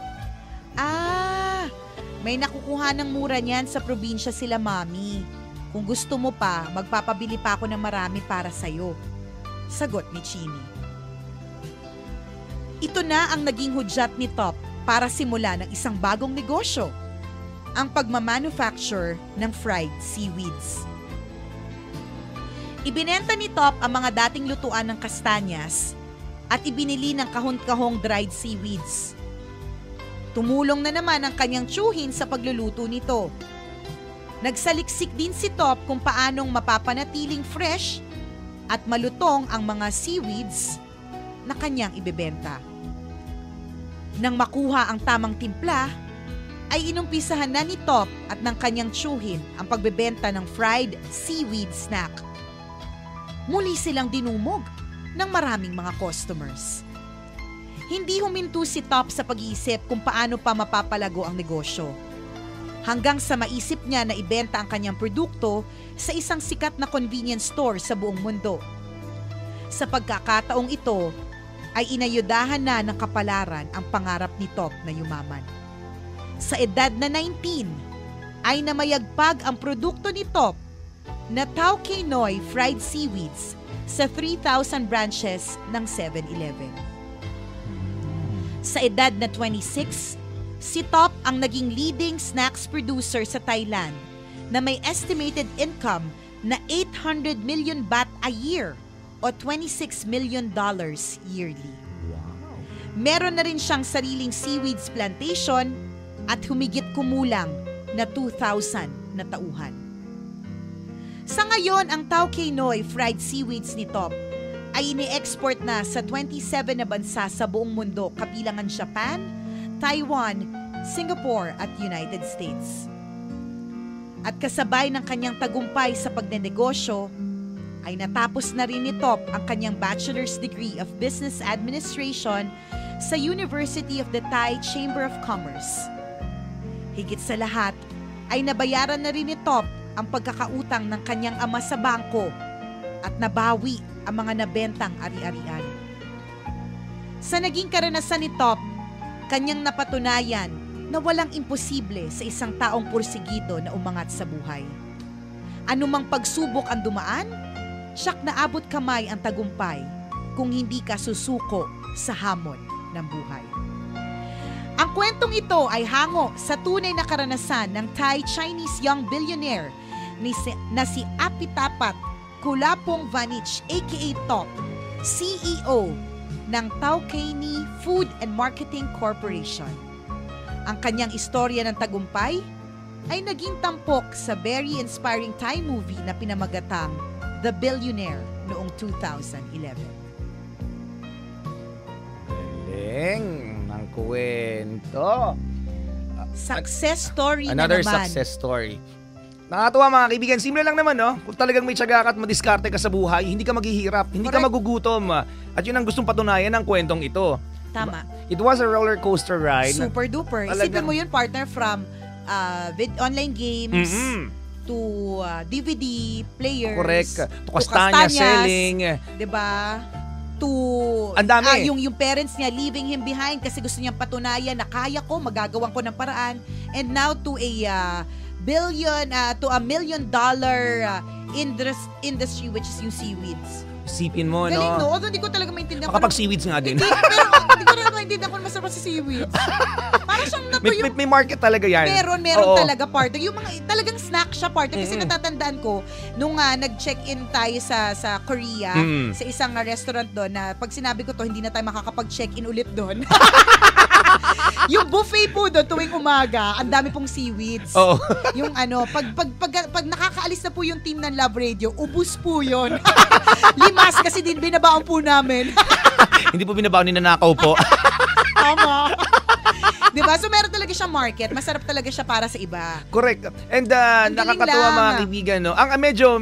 May nakukuha ng mura niyan sa probinsya sila Mami. Kung gusto mo pa, magpapabili pa ako ng marami para sa'yo. Sagot ni Chini. Ito na ang naging hudyat ni Top para simulan ng isang bagong negosyo. Ang pagmamanufacture ng fried seaweeds. Ibinenta ni Top ang mga dating lutuan ng kastanyas at ibinili ng kahon-kahong dried seaweeds. Tumulong na naman ang kanyang tiyuhin sa pagluluto nito. Nagsaliksik din si Top kung paanong mapapanatiling fresh at malutong ang mga seaweeds na kanyang ibebenta. Nang makuha ang tamang timpla, ay inumpisahan na ni Top at ng kanyang tiyuhin ang pagbebenta ng fried seaweed snack. Muli silang dinumog ng maraming mga customers. Hindi huminto si Top sa pag-iisip kung paano pa mapapalago ang negosyo. Hanggang sa maisip niya na ibenta ang kanyang produkto sa isang sikat na convenience store sa buong mundo. Sa pagkakataong ito, ay inayudahan na ng kapalaran ang pangarap ni Top na yumaman. Sa edad na 19, ay namayagpag ang produkto ni Top na Tauke Noi fried seaweeds sa 3,000 branches ng 7-Eleven. Sa edad na 26, si Top ang naging leading snacks producer sa Thailand na may estimated income na 800 million baht a year o $26 million yearly. Wow. Meron na rin siyang sariling seaweeds plantation at humigit kumulang na 2,000 na tauhan. Sa ngayon, ang Tauke Noi fried seaweeds ni Top ay ini-export na sa 27 na bansa sa buong mundo kabilang ang Japan, Taiwan, Singapore at United States. At kasabay ng kanyang tagumpay sa pagnenegosyo, ay natapos na rin ni Top ang kanyang Bachelor's degree of Business Administration sa University of the Thai Chamber of Commerce. Higit sa lahat, ay nabayaran na rin ni Top ang pagkakautang ng kanyang ama sa bangko at nabawi ang mga nabentang ari-arian. Sa naging karanasan ni Top, kanyang napatunayan na walang imposible sa isang taong pursigido na umangat sa buhay. Anumang pagsubok ang dumaan, siyak naabot kamay ang tagumpay kung hindi ka susuko sa hamon ng buhay. Ang kwentong ito ay hango sa tunay na karanasan ng Thai-Chinese young billionaire na si Apitapat Kulapong Vanich aka Top, CEO ng Tauke Food and Marketing Corporation. Ang kanyang istorya ng tagumpay ay naging tampok sa very inspiring Thai movie na pinamagatang The Billionaire noong 2011. Galing ng kwento. Success story Another na naman. success story. Nakakatuwa mga kaibigan, simple lang naman, no? Kung talagang may tiyaga ka at madiskarte ka sa buhay, hindi ka maghihirap, hindi ka magugutom. At yun ang gustong patunayan ng kwentong ito. Tama. It was a roller coaster ride. Super duper. Isipin mo yun, partner, from online games to DVD players. Correct. To kastanya selling. Diba? to ang dami. yung parents niya leaving him behind kasi gusto niyang patunayan na kaya ko, magagawan ko ng paraan. And now to a $1 million industry which is yung seaweeds. Isipin mo, Galing, no? Although hindi ko talaga maintindihan. Makapag-seaweeds nga din. Pero hindi ko talaga maintindihan kung masarap sa seaweeds. Parang siyang nato yung... May market talaga yan. Meron talaga, partner. Yung mga talagang snack siya, partner. Kasi natatandaan ko, nung nag-check-in tayo sa Korea, sa isang restaurant doon, na pag sinabi ko to, hindi na tayo makakapag-check-in ulit doon. Yung buffet po doon tuwing umaga, ang dami pong seaweeds. Oo. Yung pag nakakaalis na po yung team ng Love Radio, ubus po yun. Limas kasi din binabaon po namin. Hindi po binabaon, ninanakaw po. Tama. Diba? So meron talaga siyang market. Masarap talaga siya para sa iba. Correct. And nakakatuwa mga kaibigan, no? Ang medyo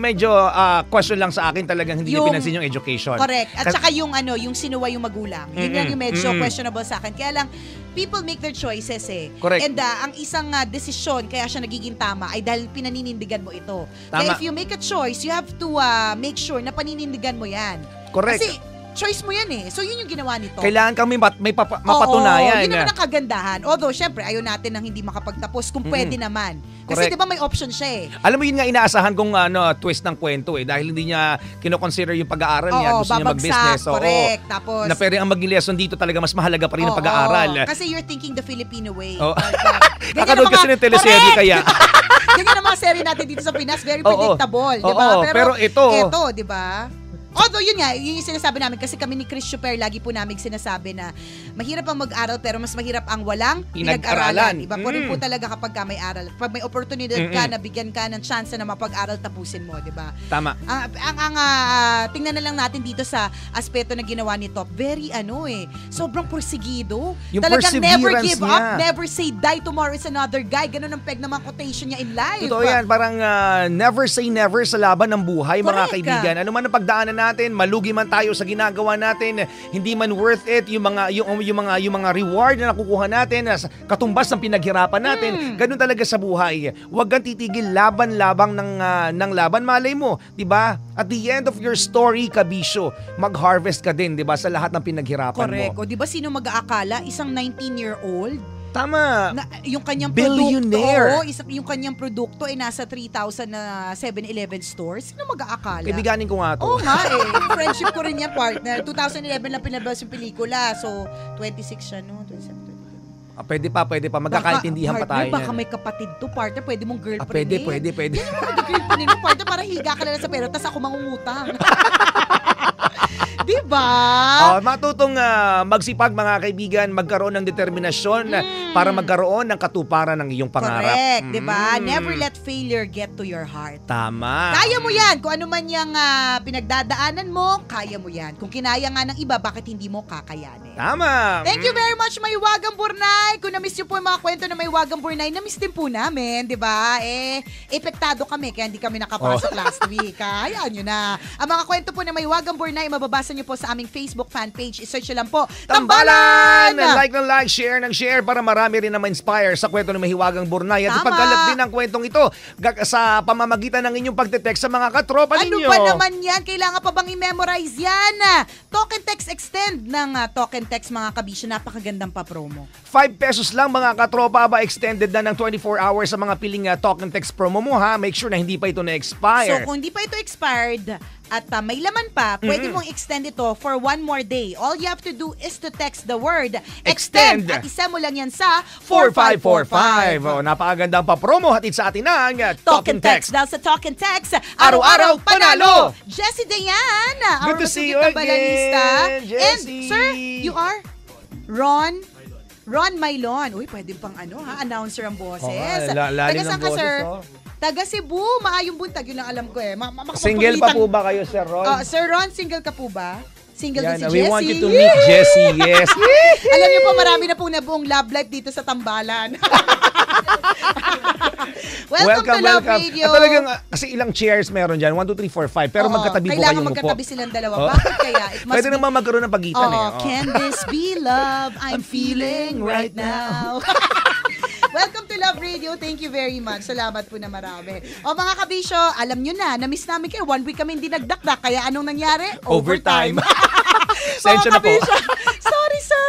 question lang sa akin talagang hindi niya pinansin yung education. Correct. At saka yung sinuwa yung magulang. Yun lang yung medyo questionable sa akin. Kaya lang, people make their choices eh. Correct. And ang isang desisyon kaya siya nagiging tama ay dahil pinaninindigan mo ito. Tama. Kaya if you make a choice, you have to make sure na paninindigan mo yan. Correct. Kasi choice mo yan eh. So yun yung ginawa nito. Kailangan kami mapatunayan. Oo, yun naman ang kagandahan. Although, syempre, ayaw natin ng hindi makapagtapos kung pwede naman. Kasi di ba may option siya eh. Alam mo yun nga inaasahan kong twist ng kwento eh. Dahil hindi niya kinoconsider yung pag-aaral niya. Gusto niya mag-business. Correct. Tapos, na pwede ang maging lesson dito talaga mas mahalaga pa rin ang pag-aaral. Kasi you're thinking the Filipino way. Nakanood kasi ng teleserye kaya. Ganyan ang mga serye natin dito sa Pinas. Very predictable. Di ba? Pero ito, di ba? Although yun nga, yung sinasabi namin, kasi kami ni Chris Super, lagi po namin sinasabi na mahirap ang mag-aral pero mas mahirap ang walang pinag-aralan. Iba po rin po talaga kapag ka may aral. Pag may oportunidad ka na bigyan ka ng chance na mapag-aral, tapusin mo, di ba? Tama. Tingnan na lang natin dito sa aspeto na ginawa ni Top. Very sobrang porsigido. Yung talagang never give niya. up, never say die, tomorrow is another guy. Ganun ang peg na mga quotation niya in life. Totoo yan, parang never say never sa laban ng buhay, mga kaibigan. Ano man ang pagdaanan natin, malugi man tayo sa ginagawa natin, hindi man worth it yung mga reward na nakukuha natin, katumbas ng pinaghirapan natin. Ganun talaga sa buhay. Huwag kang titigil, laban-labang ng laban, malay mo, 'di ba? At the end of your story, kabisyo, mag-harvest ka din, 'di ba, sa lahat ng pinaghirapan mo. Correct. O 'di ba sino mag-aakala isang 19-year-old tama. Yung kanyang billionaire. produkto, yung kanyang produkto ay nasa 3,000 na 7-Eleven stores. Sino mag-aakala? Kaibiganin ko nga to. Oo nga eh. Friendship ko rin yan, partner. 2011 lang pinabas yung pelikula. So, 26 siya, no? 27, 28. Pwede pa. Magkakaintindihan pa tayo. Baka may kapatid to, partner. Pwede mong girlfriend Pwede. Yan yung girlfriend mo, partner. Para higa ka na sa pera, tas ako mangungutang. Diba? Matutong magsipag, mga kaibigan, magkaroon ng determinasyon para magkaroon ng katuparan ng iyong pangarap. Correct, diba? Never let failure get to your heart. Tama. Kaya mo yan. Kung ano man yung pinagdadaanan mo, kaya mo yan. Kung kinaya nga ng iba, bakit hindi mo kakayanin? Tama. Thank you very much, Maywagang Burnay. Kung na-miss nyo po yung mga kwento na Maywagang Burnay, na-miss din po namin, diba? Epektado kami, kaya hindi kami nakapasok last week. Hayaan nyo na. Ang mga kwento po na Maywagang Burnay, mababasa nyo po sa aming Facebook fan page. I-search nyo lang po, Tambalan! Like, share para marami rin na ma-inspire sa kwento ng Mahiwagang Burnay. At ipagkalat din ang kwentong ito sa pamamagitan ng inyong pagte-text sa mga katropa ninyo. Ano ba naman yan? Kailangan pa bang i-memorize yan? Talk and Text Extend ng Talk and Text, mga kabisyo. Napakagandang pa-promo. 5 pesos lang, mga katropa, extended na ng 24 hours sa mga piling Talk and Text promo mo, ha? Make sure na hindi pa ito na-expire. So, kung hindi pa ito expired, at may laman pa, pwede mong extend ito for one more day. All you have to do is to text the word extend at isa mo lang yan sa 4545. Napakagandang pa-promo hatid sa atin ng Talk and Text. Dahil sa Talk and Text, araw-araw panalo! Jessie Dayan, good to see you again, Jessie. And sir, you are Ron Mailon. Uy, pwede pang announcer ang boses. Taga saan ka, sir? Taga Cebu, maayong buntag, yun lang alam ko eh. Single pa po ba kayo, Sir Ron? Sir Ron, single ka po ba? Single din si we Jessie. want you to meet Jessie, yes. Alam niyo po, marami na po nabuong love life dito sa Tambalan. Welcome to Love Radio. At talagang, kasi ilang chairs meron dyan, 1, 2, 3, 4, 5, pero magkatabi po kayo kailangan magkatabi silang dalawa. Bakit kaya? Pwede naman magkaroon ng pagitan Can this be love I'm feeling right now? Welcome to Love Radio. Thank you very much. Salamat po na marami. Mga kabisyo, alam nyo na, na-miss namin kayo. 1 week kami hindi nagdakdak. Kaya anong nangyari? Overtime. Sensya na po. Sorry, sir.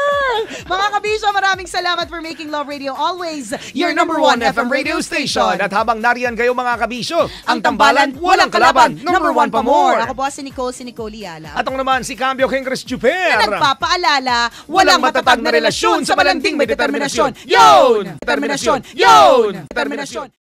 Mga kabisyo, maraming salamat for making Love Radio always your number one FM radio station. At habang nariyan kayo mga kabisyo, ang tambalan, walang kalaban, number one pa more. Ako po si Nicole Yala. At ako naman si Cambio King Chris Juper. Na nagpapaalala, walang matatag na relasyon sa malanding may determinasyon. Yun! Determinasyon! Yun! Determinasyon!